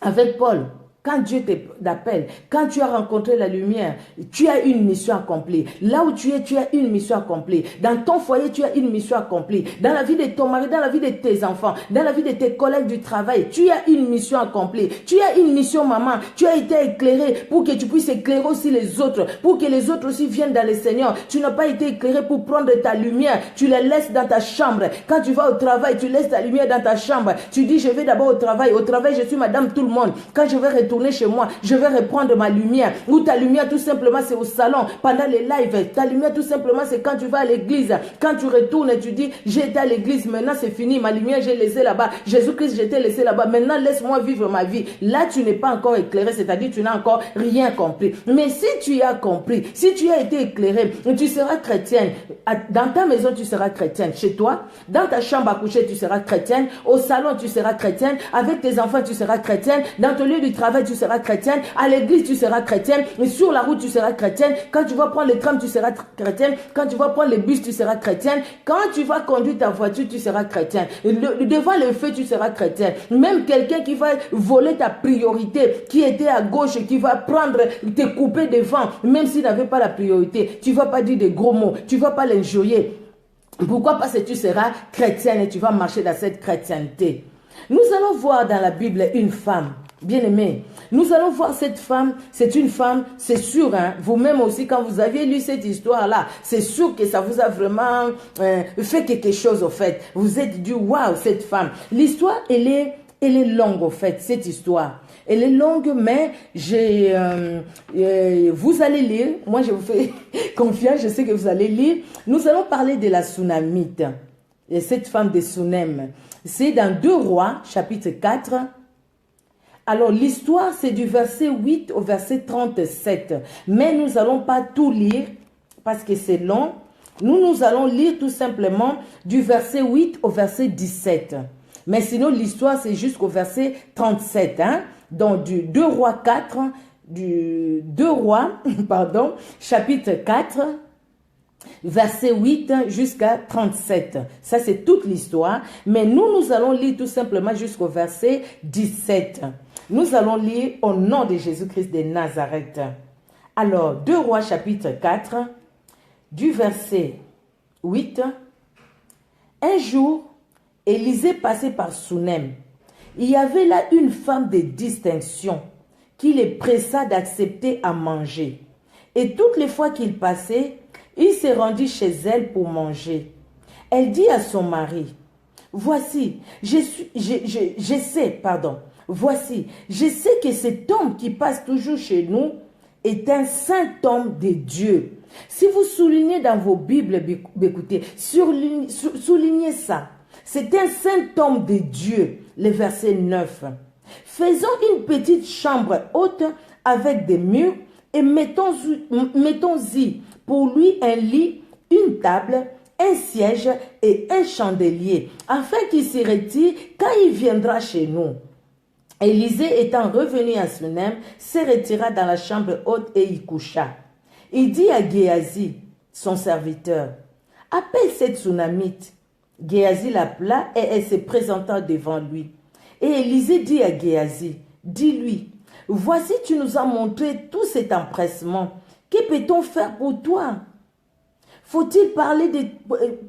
avec Paul, quand Dieu t'appelle, quand tu as rencontré la lumière, tu as une mission accomplie. Là où tu es, tu as une mission accomplie. Dans ton foyer, tu as une mission accomplie. Dans la vie de ton mari, dans la vie de tes enfants, dans la vie de tes collègues du travail, tu as une mission accomplie. Tu as une mission, maman. Tu as été éclairé pour que tu puisses éclairer aussi les autres, pour que les autres aussi viennent dans le Seigneur. Tu n'as pas été éclairé pour prendre ta lumière. Tu la laisses dans ta chambre. Quand tu vas au travail, tu laisses ta lumière dans ta chambre. Tu dis, je vais d'abord au travail. Au travail, je suis madame tout le monde. Quand je vais retourner chez moi, je vais reprendre ma lumière. Ou ta lumière tout simplement c'est au salon, pendant les lives. Ta lumière tout simplement c'est quand tu vas à l'église. Quand tu retournes et tu dis, j'ai été à l'église, maintenant c'est fini, ma lumière j'ai laissé là-bas. Jésus-Christ j'ai été laissé là-bas, maintenant laisse-moi vivre ma vie. Là tu n'es pas encore éclairé, c'est-à-dire tu n'as encore rien compris. Mais si tu as compris, si tu as été éclairé, tu seras chrétienne. Dans ta maison tu seras chrétienne. Chez toi, dans ta chambre à coucher tu seras chrétienne. Au salon tu seras chrétienne. Avec tes enfants tu seras chrétienne. Dans ton lieu du travail tu seras chrétienne. À l'église tu seras chrétienne. Et sur la route tu seras chrétienne. Quand tu vas prendre le tram tu seras chrétienne. Quand tu vas prendre le bus tu seras chrétienne. Quand tu vas conduire ta voiture tu seras chrétienne. Devant le feu tu seras chrétienne. Même quelqu'un qui va voler ta priorité, qui était à gauche, qui va prendre, te couper devant, même s'il n'avait pas la priorité, tu ne vas pas dire des gros mots, tu ne vas pas l'injurier. Pourquoi? Parce que tu seras chrétienne et tu vas marcher dans cette chrétienté. Nous allons voir dans la Bible une femme, bien-aimée. Nous allons voir cette femme, c'est une femme, c'est sûr, hein, vous-même aussi, quand vous aviez lu cette histoire-là, c'est sûr que ça vous a vraiment fait quelque chose, au fait. Vous êtes dit, waouh, cette femme. L'histoire, elle est longue, au fait, cette histoire. Elle est longue, mais vous allez lire. Moi, je vous fais confiance, je sais que vous allez lire. Nous allons parler de la Sunamite, et cette femme de Sunem. C'est dans 2 Rois, chapitre 4. Alors, l'histoire, c'est du verset 8 au verset 37. Mais nous n'allons pas tout lire, parce que c'est long. Nous allons lire tout simplement du verset 8 au verset 17. Mais sinon, l'histoire, c'est jusqu'au verset 37. Hein? Donc, du 2 Rois 4, du 2 Rois, pardon, chapitre 4, verset 8 jusqu'à 37. Ça, c'est toute l'histoire. Mais nous allons lire tout simplement jusqu'au verset 17. Nous allons lire au nom de Jésus-Christ de Nazareth. Alors, 2 Rois chapitre 4, du verset 8. Un jour, Élisée passait par Sunem. Il y avait là une femme de distinction qui les pressa d'accepter à manger. Et toutes les fois qu'il passait, il se rendit chez elle pour manger. Elle dit à son mari, voici, je sais que cet homme qui passe toujours chez nous est un saint homme de Dieu. Si vous soulignez dans vos Bibles, écoutez, soulignez ça. C'est un saint homme de Dieu, le verset 9. Faisons une petite chambre haute avec des murs et mettons-y pour lui un lit, une table, un siège et un chandelier, afin qu'il se retire quand il viendra chez nous. Élisée étant revenu à Sunem, se retira dans la chambre haute et y coucha. Il dit à Géasi, son serviteur, appelle cette Sunamite. Géasi l'appela et elle se présenta devant lui. Et Élisée dit à Géasi, dis-lui, voici tu nous as montré tout cet empressement. Que peut-on faire pour toi? Faut-il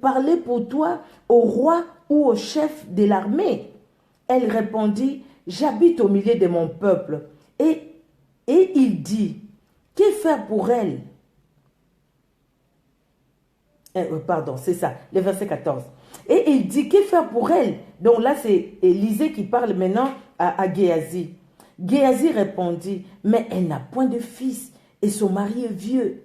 parler pour toi au roi ou au chef de l'armée? Elle répondit, j'habite au milieu de mon peuple. Et il dit, que faire pour elle? Pardon, c'est ça, le verset 14. Et il dit, que faire pour elle? Donc là, c'est Élisée qui parle maintenant à Géasi. Géasi répondit, mais elle n'a point de fils et son mari est vieux.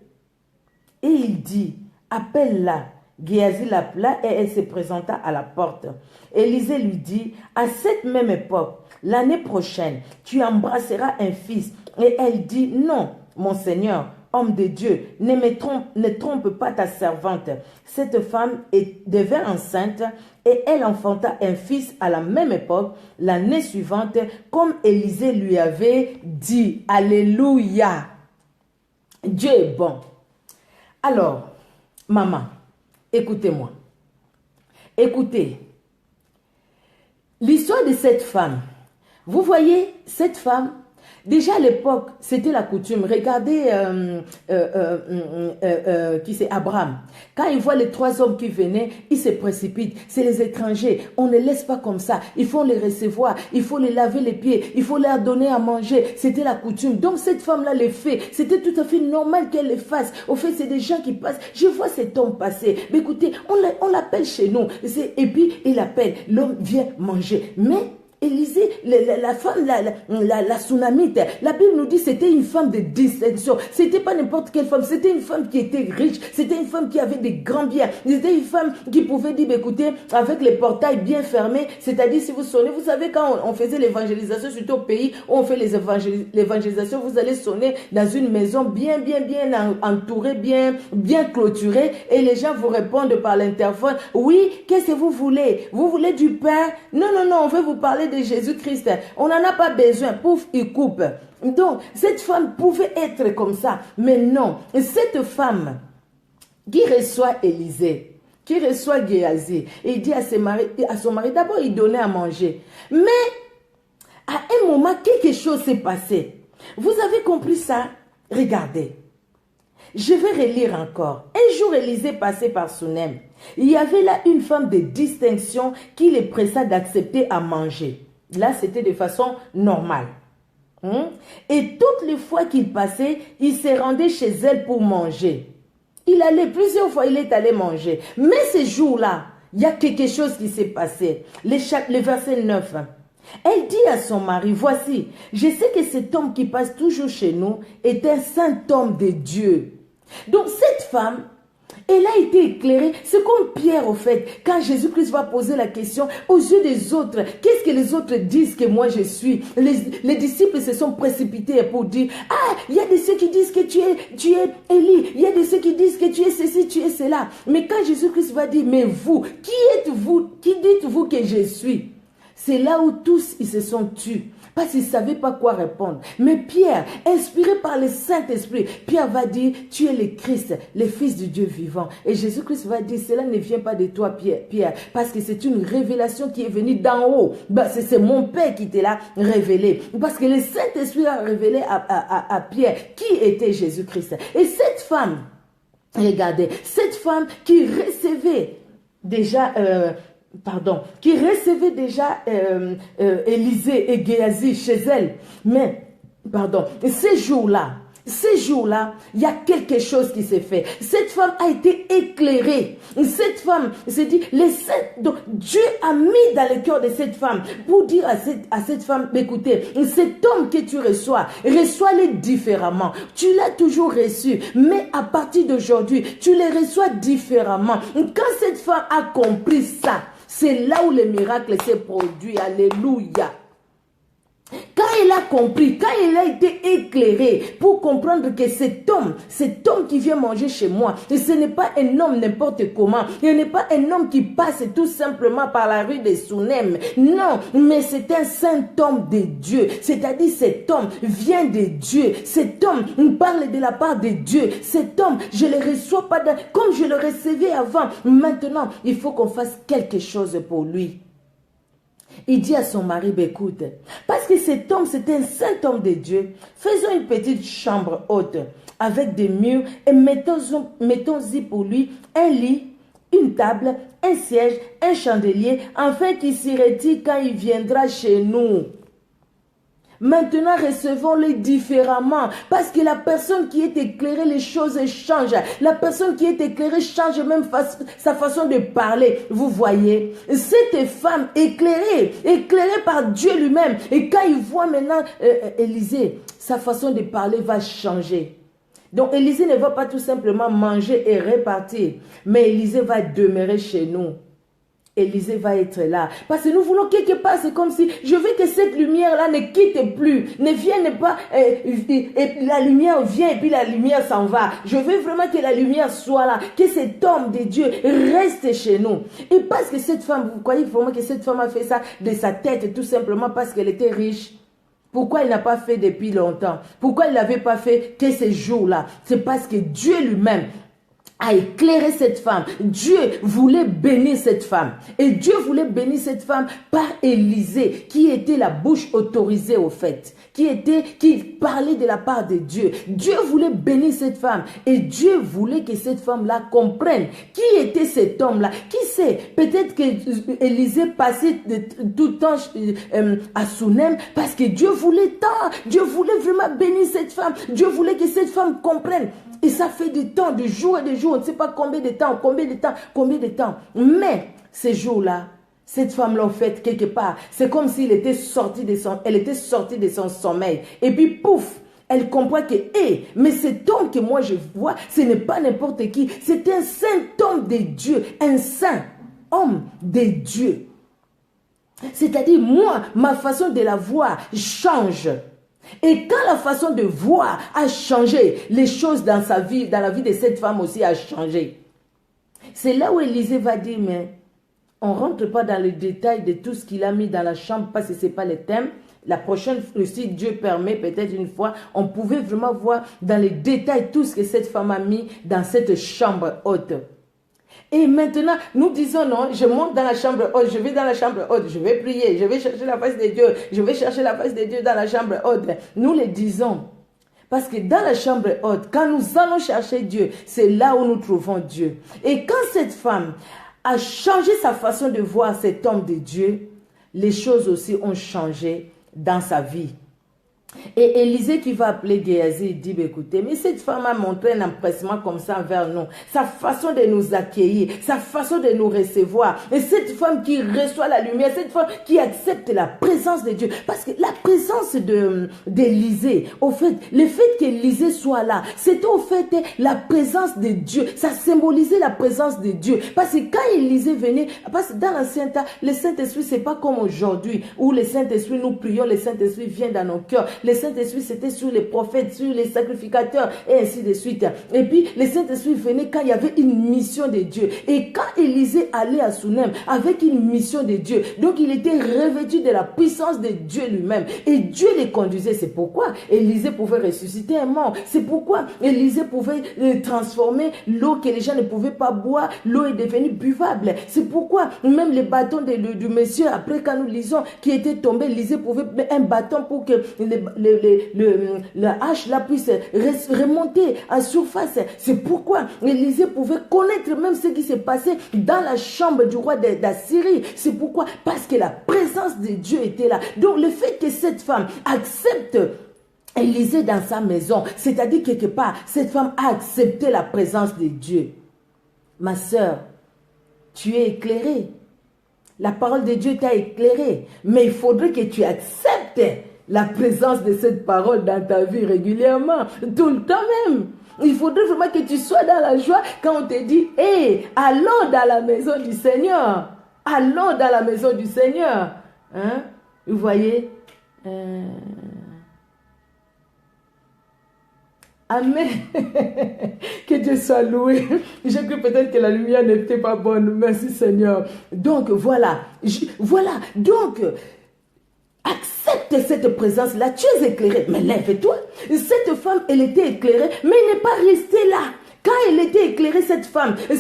Et il dit, appelle-la. Géasi l'appela et elle se présenta à la porte. Élisée lui dit, à cette même époque, l'année prochaine, tu embrasseras un fils. Et elle dit, non, mon Seigneur, homme de Dieu, ne trompe pas ta servante. Cette femme devint enceinte et elle enfanta un fils à la même époque, l'année suivante, comme Élisée lui avait dit. Alléluia. Dieu est bon. Alors, maman, écoutez-moi. Écoutez. L'histoire de cette femme. Vous voyez, cette femme, déjà à l'époque, c'était la coutume. Regardez qui c'est Abraham. Quand il voit les 3 hommes qui venaient, il se précipite. C'est les étrangers. On ne laisse pas comme ça. Il faut les recevoir. Il faut les laver les pieds. Il faut leur donner à manger. C'était la coutume. Donc cette femme-là le fait. C'était tout à fait normal qu'elle le fasse. Au fait, c'est des gens qui passent. Je vois cet homme passer. Mais écoutez, on l'appelle chez nous. Et puis, il appelle. L'homme vient manger. Mais Élisée, la femme, la Sunamite, la Bible nous dit que c'était une femme de distinction. C'était pas n'importe quelle femme, c'était une femme qui était riche, c'était une femme qui avait des grands biens, c'était une femme qui pouvait dire, écoutez, avec les portails bien fermés, c'est-à-dire si vous sonnez, vous savez quand on faisait l'évangélisation, surtout au pays où on fait l'évangélisation, vous allez sonner dans une maison bien entourée, bien clôturée, et les gens vous répondent par l'interphone, oui, qu'est-ce que vous voulez? Vous voulez du pain? Non, on veut vous parler de Jésus-Christ. On n'en a pas besoin. Pouf, il coupe. Donc, cette femme pouvait être comme ça. Mais non. Cette femme qui reçoit Élisée, qui reçoit Géasi, il dit à son mari, d'abord, il donnait à manger. Mais, à un moment, quelque chose s'est passé. Vous avez compris ça? Regardez. Je vais relire encore. Un jour, Élisée passait par Sunem. Il y avait là une femme de distinction qui les pressa d'accepter à manger. Là, c'était de façon normale. Et toutes les fois qu'il passait, il se rendait chez elle pour manger. Il allait plusieurs fois, il est allé manger. Mais ce jour-là, il y a quelque chose qui s'est passé. Le verset 9. Elle dit à son mari, voici, je sais que cet homme qui passe toujours chez nous est un saint homme de Dieu. Donc cette femme, elle a été éclairée. C'est comme Pierre au fait, quand Jésus-Christ va poser la question aux yeux des autres, qu'est-ce que les autres disent que moi je suis? Les disciples se sont précipités pour dire, ah, il y a de ceux qui disent que tu es Élie, il y a de ceux qui disent que tu es ceci, tu es cela. Mais quand Jésus-Christ va dire, mais vous, qui êtes-vous? Qui dites-vous que je suis? C'est là où tous ils se sont tus. parce qu'il ne savait pas quoi répondre. Mais Pierre, inspiré par le Saint-Esprit, Pierre va dire, tu es le Christ, le Fils du Dieu vivant. Et Jésus-Christ va dire, cela ne vient pas de toi, Pierre, parce que c'est une révélation qui est venue d'en haut. C'est mon Père qui te l'a révélé. Parce que le Saint-Esprit a révélé à Pierre qui était Jésus-Christ. Et cette femme, regardez, cette femme qui recevait déjà... Élisée et Géasi chez elle. Mais, ces jours-là, il y a quelque chose qui s'est fait. Cette femme a été éclairée. Cette femme s'est dit, donc Dieu a mis dans le cœur de cette femme pour dire à cette femme, écoutez, cet homme que tu reçois-le différemment. Tu l'as toujours reçu, mais à partir d'aujourd'hui, tu le reçois différemment. Quand cette femme a compris ça, c'est là où le miracle s'est produit. Alléluia. Quand elle a compris, quand elle a été éclairée pour comprendre que cet homme qui vient manger chez moi, ce n'est pas un homme n'importe comment, ce n'est pas un homme qui passe tout simplement par la rue de Sunem, non, mais c'est un saint homme de Dieu, c'est-à-dire cet homme vient de Dieu, cet homme parle de la part de Dieu, cet homme, je ne le reçois pas comme je le recevais avant, maintenant, il faut qu'on fasse quelque chose pour lui. Il dit à son mari, écoute, parce que cet homme, c'est un saint homme de Dieu, faisons une petite chambre haute avec des murs et mettons-y pour lui un lit, une table, un siège, un chandelier, afin qu'il s'y retire quand il viendra chez nous. Maintenant, recevons-le différemment. Parce que la personne qui est éclairée, les choses changent. La personne qui est éclairée change même sa façon de parler. Vous voyez, cette femme éclairée par Dieu lui-même. Et quand il voit maintenant Élisée, sa façon de parler va changer. Donc Élisée ne va pas tout simplement manger et repartir. Mais Élisée va demeurer chez nous. Élisée va être là. Parce que nous voulons quelque part, c'est comme si je veux que cette lumière-là ne quitte plus, ne vienne pas, et la lumière vient et puis la lumière s'en va. Je veux vraiment que la lumière soit là, que cet homme de Dieu reste chez nous. Et parce que cette femme, vous croyez vraiment que cette femme a fait ça de sa tête, tout simplement parce qu'elle était riche? Pourquoi il n'a pas fait depuis longtemps? Pourquoi il n'avait pas fait que ces jours-là? C'est parce que Dieu lui-même a éclairé cette femme. Dieu voulait bénir cette femme. Et Dieu voulait bénir cette femme par Élisée, qui était la bouche autorisée au fait, qui parlait de la part de Dieu. Dit voulait bénir cette femme. Et Dieu voulait que cette femme-là comprenne qui était cet homme-là. Qui sait? Peut-être que Élisée passait tout le temps à Sunem parce que Dieu voulait tant. Dieu voulait vraiment bénir cette femme. Dieu voulait que cette femme comprenne. Et ça fait du temps, de jours et de jours, on ne sait pas combien de temps. Mais ces jours-là, cette femme-là, en fait, quelque part, c'est comme s'il était sorti de son sommeil. Et puis, pouf, elle comprend que, mais cet homme que moi je vois, ce n'est pas n'importe qui. C'est un saint homme de Dieu, un saint homme de Dieu. C'est-à-dire, moi, ma façon de la voir change. Et quand la façon de voir a changé, les choses dans sa vie, dans la vie de cette femme aussi a changé. C'est là où Élisée va dire, mais on ne rentre pas dans le détail de tout ce qu'il a mis dans la chambre parce que ce n'est pas le thème. La prochaine fois, si Dieu permet, peut-être une fois, on pouvait vraiment voir dans les détails tout ce que cette femme a mis dans cette chambre haute. Et maintenant, nous disons non, je monte dans la chambre haute, je vais dans la chambre haute, je vais prier, je vais chercher la face de Dieu, je vais chercher la face de Dieu dans la chambre haute. Nous le disons. Parce que dans la chambre haute, quand nous allons chercher Dieu, c'est là où nous trouvons Dieu. Et quand cette femme a changé sa façon de voir cet homme de Dieu, les choses aussi ont changé dans sa vie. Et Élisée qui va appeler Géasi dit, écoutez, mais cette femme a montré un empressement comme ça envers nous. Sa façon de nous accueillir, sa façon de nous recevoir. Et cette femme qui reçoit la lumière, cette femme qui accepte la présence de Dieu. Parce que la présence d'Élisée, au fait, le fait qu'Élisée soit là, c'était au fait la présence de Dieu. Ça symbolisait la présence de Dieu. Parce que quand Élisée venait, parce que dans l'ancien temps, le Saint-Esprit, c'est pas comme aujourd'hui, où le Saint-Esprit, nous prions, le Saint-Esprit vient dans nos cœurs. Le Saint-Esprit, c'était sur les prophètes, sur les sacrificateurs, et ainsi de suite. Et puis, le Saint-Esprit venait quand il y avait une mission de Dieu. Et quand Élisée allait à Sunem avec une mission de Dieu, donc il était revêtu de la puissance de Dieu lui-même. Et Dieu les conduisait. C'est pourquoi Élisée pouvait ressusciter un mort. C'est pourquoi Élisée pouvait transformer l'eau que les gens ne pouvaient pas boire. L'eau est devenue buvable. C'est pourquoi même les bâtons du monsieur, après quand nous lisons, qui était tombé, Élisée pouvait mettre un bâton pour que la hache là puisse remonter en surface. C'est pourquoi Élisée pouvait connaître même ce qui s'est passé dans la chambre du roi d'Assyrie. C'est pourquoi, parce que la présence de Dieu était là. Donc le fait que cette femme accepte Élisée dans sa maison, c'est-à-dire quelque part, cette femme a accepté la présence de Dieu. Ma sœur, tu es éclairée. La parole de Dieu t'a éclairé, mais il faudrait que tu acceptes la présence de cette parole dans ta vie régulièrement, tout le temps même. Il faudrait vraiment que tu sois dans la joie quand on te dit, hey, allons dans la maison du Seigneur. Allons dans la maison du Seigneur. Hein? Vous voyez? Amen. Que Dieu soit loué. J'ai cru peut-être que la lumière n'était pas bonne. Merci Seigneur. Donc voilà. Donc, accepte cette présence-là. Tu es éclairé. Mais lève-toi. Cette femme, elle était éclairée, mais elle n'est pas restée là. Quand elle était éclairée, cette femme, elle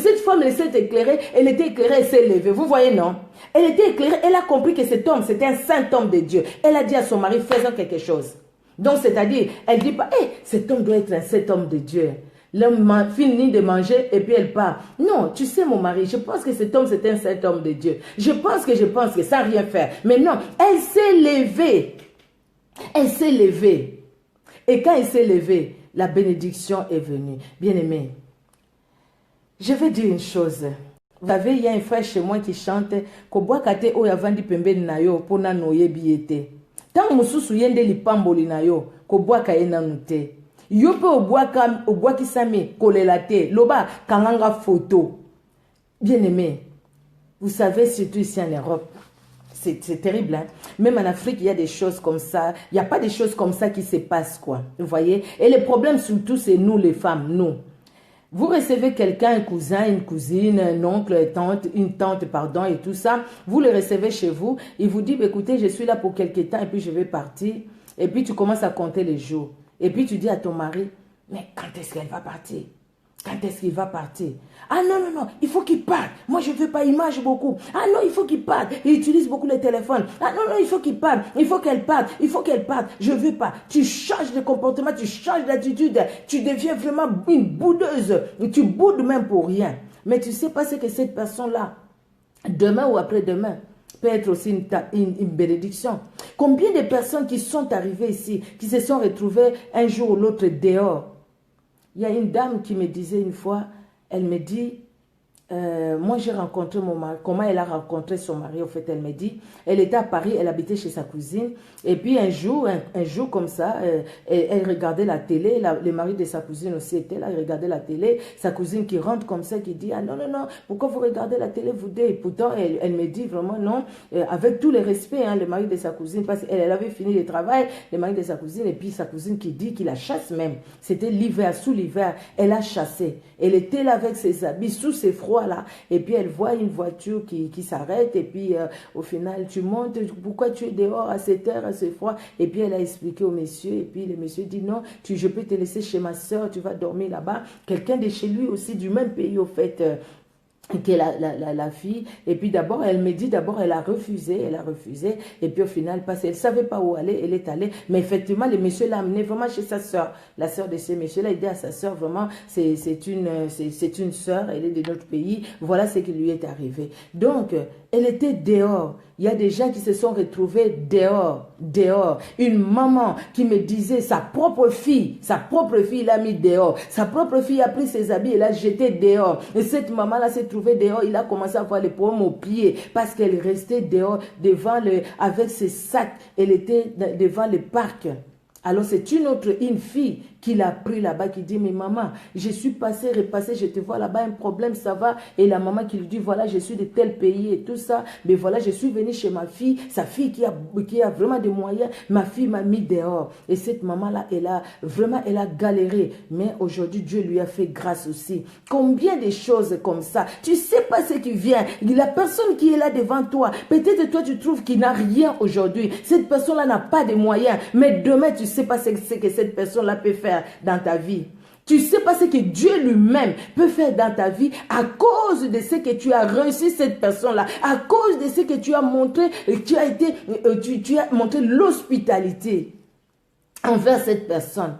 s'est éclairée, elle était éclairée, elle s'est levée. Vous voyez, non? Elle était éclairée, elle a compris que cet homme, c'était un saint homme de Dieu. Elle a dit à son mari, faisons quelque chose. Donc, c'est-à-dire, elle ne dit pas, hey, cet homme doit être un cet homme de Dieu. L'homme finit de manger et puis elle part. Non, tu sais mon mari, je pense que cet homme c'est un cet homme de Dieu. Je pense que sans rien faire. Mais non, elle s'est levée. Elle s'est levée. Et quand elle s'est levée, la bénédiction est venue. Bien-aimé, je vais dire une chose. Vous savez, il y a un frère chez moi qui chante « Koboakate o yavandi pembeni na yo pona noye biyete ». Tant mususu yende lipamboli na yo, koboaka ena nute. Yo pe oboaki sami kolelate, loba kanganga photo. Bien-aimé, vous savez, surtout ici en Europe, c'est terrible, hein? Même en Afrique, il y a des choses comme ça. Il n'y a pas des choses comme ça qui se passent, quoi. Vous voyez? Et le problème, surtout, c'est nous, les femmes, nous. Vous recevez quelqu'un, un cousin, une cousine, un oncle, une tante, pardon, et tout ça. Vous le recevez chez vous. Il vous dit, écoutez, je suis là pour quelque temps et puis je vais partir. Et puis tu commences à compter les jours. Et puis tu dis à ton mari, mais quand est-ce qu'elle va partir? Quand est-ce qu'il va partir? Ah non, non, non, il faut qu'il parte. Moi, je ne veux pas, il mange beaucoup. Ah non, il faut qu'il parte. Il utilise beaucoup le téléphone. Ah non, non, il faut qu'il parte. Il faut qu'elle parte. Il faut qu'elle parte. Je ne veux pas. Tu changes de comportement, tu changes d'attitude. Tu deviens vraiment une boudeuse. Tu boudes même pour rien. Mais tu ne sais pas ce que cette personne-là, demain ou après-demain, peut être aussi une bénédiction. Combien de personnes qui sont arrivées ici, qui se sont retrouvées un jour ou l'autre dehors? Il y a une dame qui me disait une fois, elle me dit, moi j'ai rencontré mon mari, comment elle a rencontré son mari, au fait elle me dit, elle était à Paris, elle habitait chez sa cousine, et puis un jour comme ça, elle regardait la télé, le mari de sa cousine aussi était là, il regardait la télé, sa cousine qui rentre comme ça, qui dit, ah non, non, non, pourquoi vous regardez la télé vous deux? Et pourtant elle me dit vraiment non, avec tout le respect, hein, le mari de sa cousine, parce qu'elle avait fini le travail, le mari de sa cousine, et puis sa cousine qui dit qu'il la chasse même, c'était l'hiver, sous l'hiver, elle a chassé, elle était là avec ses habits, sous ses froids là, et puis elle voit une voiture qui s'arrête, et puis au final tu montes, pourquoi tu es dehors à cette heure, à ce froid? Et puis elle a expliqué au monsieur, et puis le monsieur dit non, je peux te laisser chez ma soeur, tu vas dormir là-bas. Quelqu'un de chez lui aussi, du même pays au fait, qui est la fille. Et puis d'abord, elle me dit, d'abord, elle a refusé, et puis au final, parce qu'elle ne savait pas où aller, elle est allée, mais effectivement, le monsieur l'a amené vraiment chez sa soeur, la soeur de ce monsieur là, il dit à sa soeur, vraiment, c'est une soeur, elle est de notre pays, voilà ce qui lui est arrivé. Donc, elle était dehors. Il y a des gens qui se sont retrouvés dehors. Une maman qui me disait, sa propre fille l'a mis dehors. Sa propre fille a pris ses habits et l'a jeté dehors. Et cette maman-là s'est trouvée dehors. Il a commencé à avoir les problèmes aux pieds parce qu'elle restait dehors avec ses sacs. Elle était devant le parc. Alors c'est une fille qu'il a pris là-bas, qui dit, mais maman, je suis passé, repassé, je te vois là-bas, un problème, ça va. Et la maman qui lui dit, voilà, je suis de tel pays et tout ça, mais voilà, je suis venu chez ma fille, sa fille qui a vraiment des moyens, ma fille m'a mis dehors. Et cette maman-là, elle a galéré, mais aujourd'hui, Dieu lui a fait grâce aussi. Combien de choses comme ça, tu sais pas ce qui vient, la personne qui est là devant toi, peut-être toi tu trouves qu'il n'a rien aujourd'hui, cette personne-là n'a pas de moyens, mais demain tu sais pas ce que cette personne-là peut faire dans ta vie. Tu ne sais pas ce que Dieu lui-même peut faire dans ta vie à cause de ce que tu as reçu cette personne-là, à cause de ce que tu as montré, tu as montré l'hospitalité envers cette personne.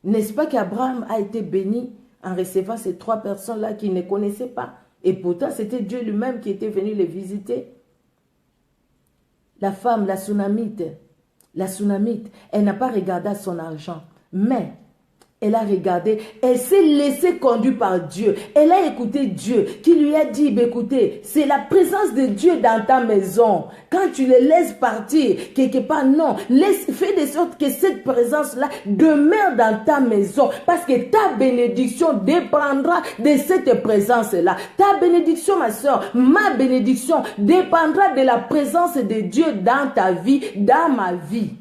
N'est-ce pas qu'Abraham a été béni en recevant ces 3 personnes-là qu'il ne connaissait pas? Et pourtant, c'était Dieu lui-même qui était venu les visiter. La femme, la Sunamite, elle n'a pas regardé à son argent, mais elle a regardé, elle s'est laissée conduire par Dieu. Elle a écouté Dieu qui lui a dit, écoutez, c'est la présence de Dieu dans ta maison. Quand tu les laisses partir, quelque part, non. Fais de sorte que cette présence-là demeure dans ta maison. Parce que ta bénédiction dépendra de cette présence-là. Ta bénédiction, ma soeur, ma bénédiction dépendra de la présence de Dieu dans ta vie, dans ma vie.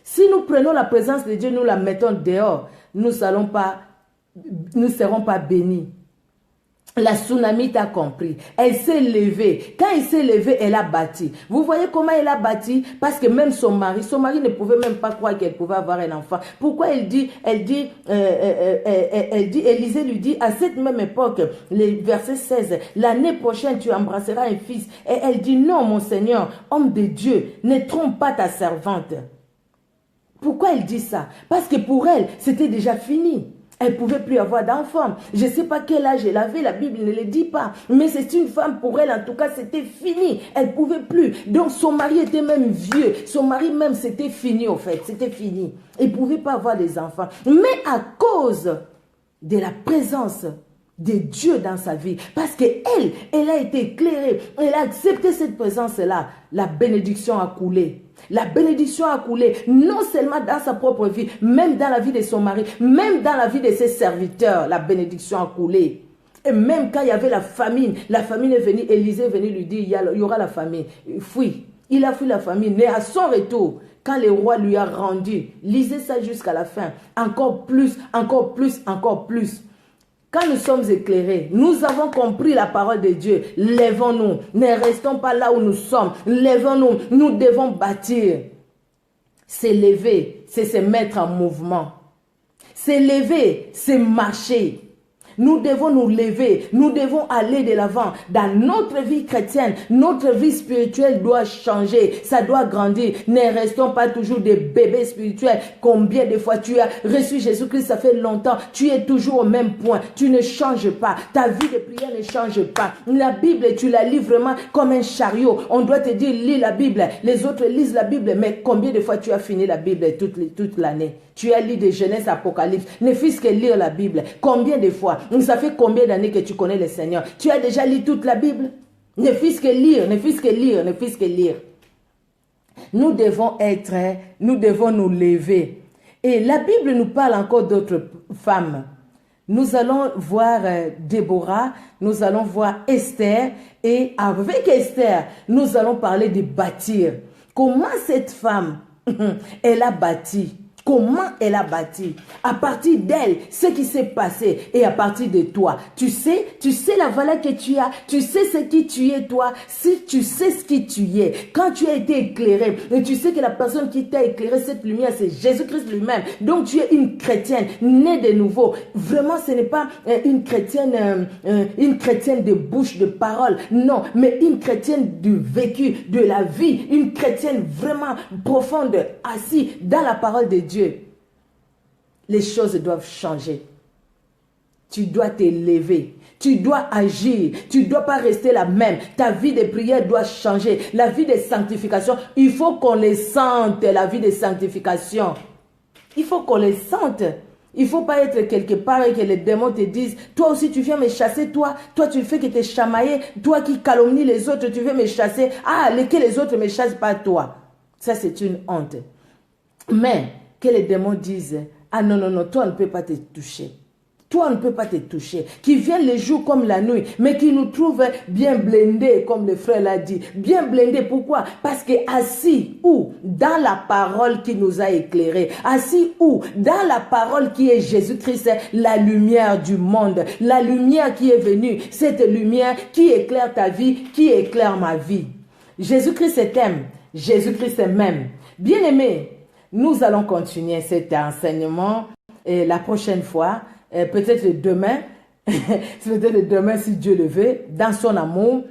Si nous prenons la présence de Dieu, nous la mettons dehors, nous ne serons pas bénis. La Sunamite a compris. Elle s'est levée. Quand elle s'est levée, elle a bâti. Vous voyez comment elle a bâti? Parce que même son mari ne pouvait même pas croire qu'elle pouvait avoir un enfant. Pourquoi Élisée lui dit, à cette même époque, le verset 16, l'année prochaine, tu embrasseras un fils. Et elle dit, non, mon Seigneur, homme de Dieu, ne trompe pas ta servante. Pourquoi elle dit ça? Parce que pour elle, c'était déjà fini. Elle ne pouvait plus avoir d'enfant. Je ne sais pas quel âge elle avait, la Bible ne le dit pas. Mais c'est une femme, pour elle, en tout cas, c'était fini. Elle ne pouvait plus. Donc, son mari était même vieux. Son mari même, c'était fini, au fait. C'était fini. Il ne pouvait pas avoir des enfants. Mais à cause de la présence de Dieu dans sa vie, parce qu'elle a été éclairée, elle a accepté cette présence-là, la bénédiction a coulé. La bénédiction a coulé, non seulement dans sa propre vie, même dans la vie de son mari, même dans la vie de ses serviteurs, la bénédiction a coulé. Et même quand il y avait la famine est venue, Élisée est venu lui dire, il y aura la famine. Il a fui la famine, mais à son retour, quand le roi lui a rendu, lisez ça jusqu'à la fin, encore plus, encore plus, encore plus. Quand nous sommes éclairés, nous avons compris la parole de Dieu. Lèvons-nous, ne restons pas là où nous sommes. Lèvons-nous, nous devons bâtir. S'élever, c'est se mettre en mouvement. S'élever, c'est marcher. Nous devons nous lever, nous devons aller de l'avant. Dans notre vie chrétienne, notre vie spirituelle doit changer, ça doit grandir. Ne restons pas toujours des bébés spirituels. Combien de fois tu as reçu Jésus-Christ, ça fait longtemps, tu es toujours au même point, tu ne changes pas, ta vie de prière ne change pas. La Bible, tu la lis vraiment comme un chariot. On doit te dire, lis la Bible, les autres lisent la Bible, mais combien de fois tu as fini la Bible toute l'année? Tu as lu de Genèse, Apocalypse, ne fût-ce que lire la Bible. Combien de fois? Ça fait combien d'années que tu connais le Seigneur? Tu as déjà lu toute la Bible? Ne fût-ce que lire, ne fût-ce que lire, ne fût-ce que lire. Nous devons nous lever. Et la Bible nous parle encore d'autres femmes. Nous allons voir Déborah, nous allons voir Esther, et avec Esther, nous allons parler de bâtir. Comment cette femme, elle a bâti? Comment elle a bâti? À partir d'elle, ce qui s'est passé, et à partir de toi. Tu sais la valeur que tu as, tu sais ce qui tu es toi, si tu sais ce qui tu es. Quand tu as été éclairé, et tu sais que la personne qui t'a éclairé, cette lumière, c'est Jésus-Christ lui-même. Donc tu es une chrétienne, née de nouveau. Vraiment, ce n'est pas une chrétienne de bouche, de parole. Non, mais une chrétienne du vécu, de la vie. Une chrétienne vraiment profonde, assise dans la parole de Dieu. Les choses doivent changer. Tu dois t'élever. Tu dois agir. Tu ne dois pas rester la même. Ta vie de prière doit changer. La vie de sanctification, il faut qu'on les sente, la vie de sanctification. Il faut qu'on les sente. Il ne faut pas être quelque part et que les démons te disent, toi aussi tu viens me chasser, toi tu fais que tu es chamaillé, toi qui calomnies les autres, tu veux me chasser. Ah, que les autres ne me chassent pas toi. Ça, c'est une honte. Mais que les démons disent, Ah non, non, non, toi, on ne peut pas te toucher. Toi, on ne peut pas te toucher. Qui viennent le jour comme la nuit, mais qui nous trouvent bien blindés, comme le frère l'a dit. Bien blindés, pourquoi? Parce que assis où? Dans la parole qui nous a éclairés. Assis où? Dans la parole qui est Jésus-Christ, la lumière du monde. La lumière qui est venue, cette lumière qui éclaire ta vie, qui éclaire ma vie. Jésus-Christ t'aime. Jésus-Christ m'aime. Bien-aimés, nous allons continuer cet enseignement la prochaine fois. Peut-être demain, peut-être demain si Dieu le veut, dans son amour.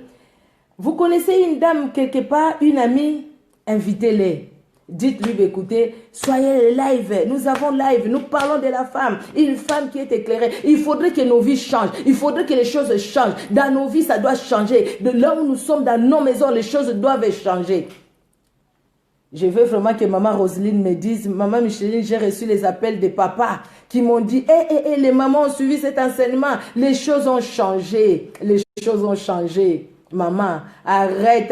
Vous connaissez une dame quelque part, une amie, invitez-les. Dites-lui, écoutez, soyez live, nous avons live, nous parlons de la femme, une femme qui est éclairée. Il faudrait que nos vies changent, il faudrait que les choses changent. Dans nos vies, ça doit changer. De là où nous sommes, dans nos maisons, les choses doivent changer. Je veux vraiment que maman Roselyne me dise, maman Micheline, j'ai reçu les appels des papas qui m'ont dit, les mamans ont suivi cet enseignement, les choses ont changé, les choses ont changé. Maman, arrête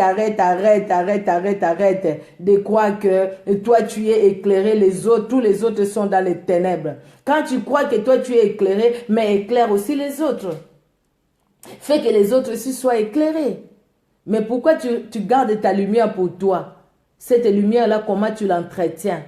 de croire que toi tu es éclairé, les autres, tous les autres sont dans les ténèbres. Quand tu crois que toi tu es éclairé, mais éclaire aussi les autres. Fais que les autres aussi soient éclairés. Mais pourquoi tu gardes ta lumière pour toi? Cette lumière-là, comment tu l'entretiens?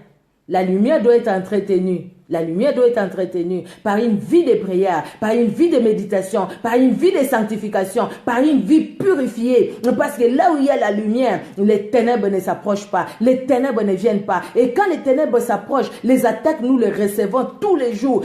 La lumière doit être entretenue. La lumière doit être entretenue par une vie de prière, par une vie de méditation, par une vie de sanctification, par une vie purifiée. Parce que là où il y a la lumière, les ténèbres ne s'approchent pas, les ténèbres ne viennent pas. Et quand les ténèbres s'approchent, les attaques, nous les recevons tous les jours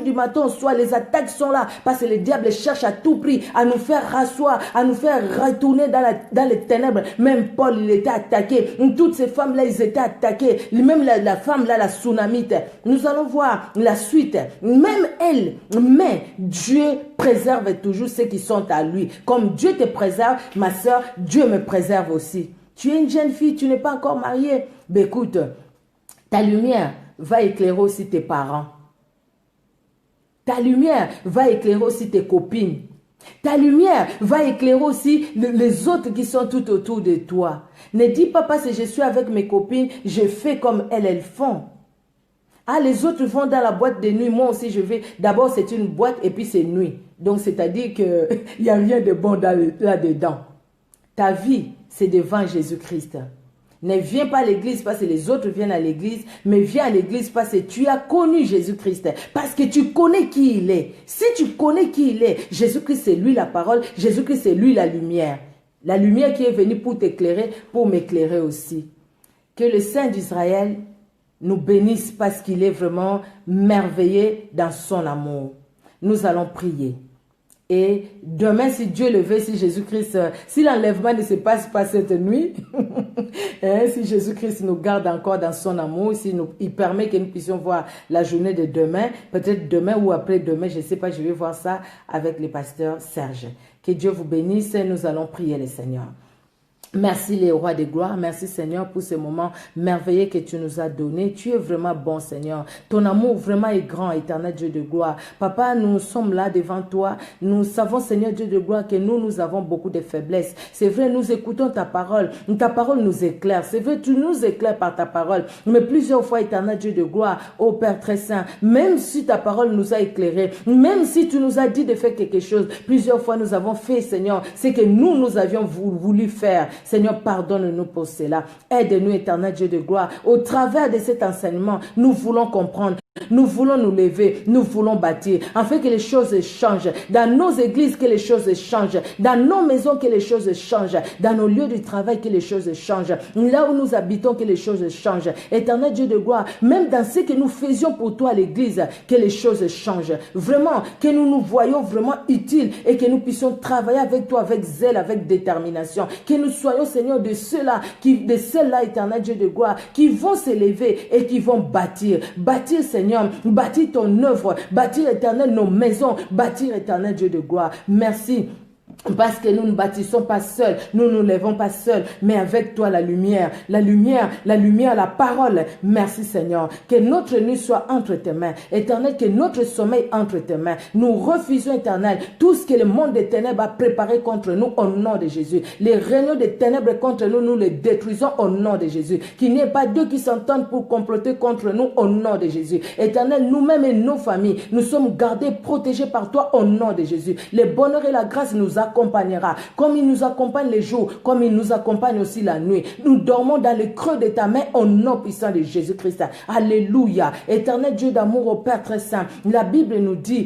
du matin au soir, les attaques sont là. Parce que le diable cherche à tout prix à nous faire rasseoir, à nous faire retourner dans les ténèbres. Même Paul, il était attaqué. Toutes ces femmes-là, ils étaient attaqués. Même la femme-là, la Sunamite. Nous allons voir la suite, même elle, mais Dieu préserve toujours ceux qui sont à lui. Comme Dieu te préserve, ma soeur, Dieu me préserve aussi. Tu es une jeune fille, tu n'es pas encore mariée. Ben écoute, ta lumière va éclairer aussi tes parents. Ta lumière va éclairer aussi tes copines. Ta lumière va éclairer aussi les autres qui sont tout autour de toi. Ne dis pas parce que je suis avec mes copines, je fais comme elles font. Ah, les autres vont dans la boîte de nuit, moi aussi je vais. D'abord c'est une boîte et puis c'est nuit. Donc c'est-à-dire qu'il n'y a rien de bon là-dedans. Ta vie, c'est devant Jésus-Christ. Ne viens pas à l'église parce que les autres viennent à l'église, mais viens à l'église parce que tu as connu Jésus-Christ, parce que tu connais qui il est. Si tu connais qui il est, Jésus-Christ c'est lui la parole, Jésus-Christ c'est lui la lumière. La lumière qui est venue pour t'éclairer, pour m'éclairer aussi. Que le Saint d'Israël nous bénisse parce qu'il est vraiment merveilleux dans son amour. Nous allons prier. Et demain, si Dieu le veut, si Jésus-Christ, si l'enlèvement ne se passe pas cette nuit, si Jésus-Christ nous garde encore dans son amour, il permet que nous puissions voir la journée de demain, peut-être demain ou après-demain, je ne sais pas, je vais voir ça avec le pasteur Serge. Que Dieu vous bénisse et nous allons prier le Seigneur. Merci les rois de gloire, merci Seigneur pour ce moment merveilleux que tu nous as donné. Tu es vraiment bon Seigneur, ton amour vraiment est grand, éternel Dieu de gloire. Papa, nous sommes là devant toi, nous savons Seigneur Dieu de gloire que nous avons beaucoup de faiblesses. C'est vrai, nous écoutons ta parole nous éclaire, c'est vrai, tu nous éclaires par ta parole. Mais plusieurs fois éternel Dieu de gloire, ô Père très saint, même si ta parole nous a éclairés, même si tu nous as dit de faire quelque chose, plusieurs fois nous avons fait Seigneur, c'est que nous avions voulu faire. Seigneur, pardonne-nous pour cela. Aide-nous, éternel Dieu de gloire. Au travers de cet enseignement, nous voulons comprendre. Nous voulons nous lever, nous voulons bâtir, afin que les choses changent. Dans nos églises, que les choses changent. Dans nos maisons, que les choses changent. Dans nos lieux de travail, que les choses changent. Là où nous habitons, que les choses changent. Éternel Dieu de gloire, même dans ce que nous faisions pour toi à l'église, que les choses changent. Vraiment, que nous nous voyons vraiment utiles et que nous puissions travailler avec toi, avec zèle, avec détermination. Que nous soyons, Seigneur, de ceux-là, éternel Dieu de gloire, qui vont s'élever et qui vont bâtir. Bâtir, Seigneur, bâtir ton œuvre, bâtir éternel nos maisons, bâtir éternel Dieu de gloire. Merci. Parce que nous ne bâtissons pas seuls, nous ne nous lèvons pas seuls, mais avec toi la lumière, la parole. Merci Seigneur, que notre nuit soit entre tes mains. Éternel, que notre sommeil entre tes mains. Nous refusons, Éternel, tout ce que le monde des ténèbres a préparé contre nous au nom de Jésus. Les réunions des ténèbres contre nous, nous les détruisons au nom de Jésus. Qu'il n'y ait pas d'eux qui s'entendent pour comploter contre nous au nom de Jésus. Éternel, nous-mêmes et nos familles, nous sommes gardés, protégés par toi au nom de Jésus. Le bonheur et la grâce nous accompagnera, comme il nous accompagne les jours, comme il nous accompagne aussi la nuit. Nous dormons dans le creux de ta main au nom puissant de Jésus-Christ. Alléluia. Éternel Dieu d'amour au Père très saint, la Bible nous dit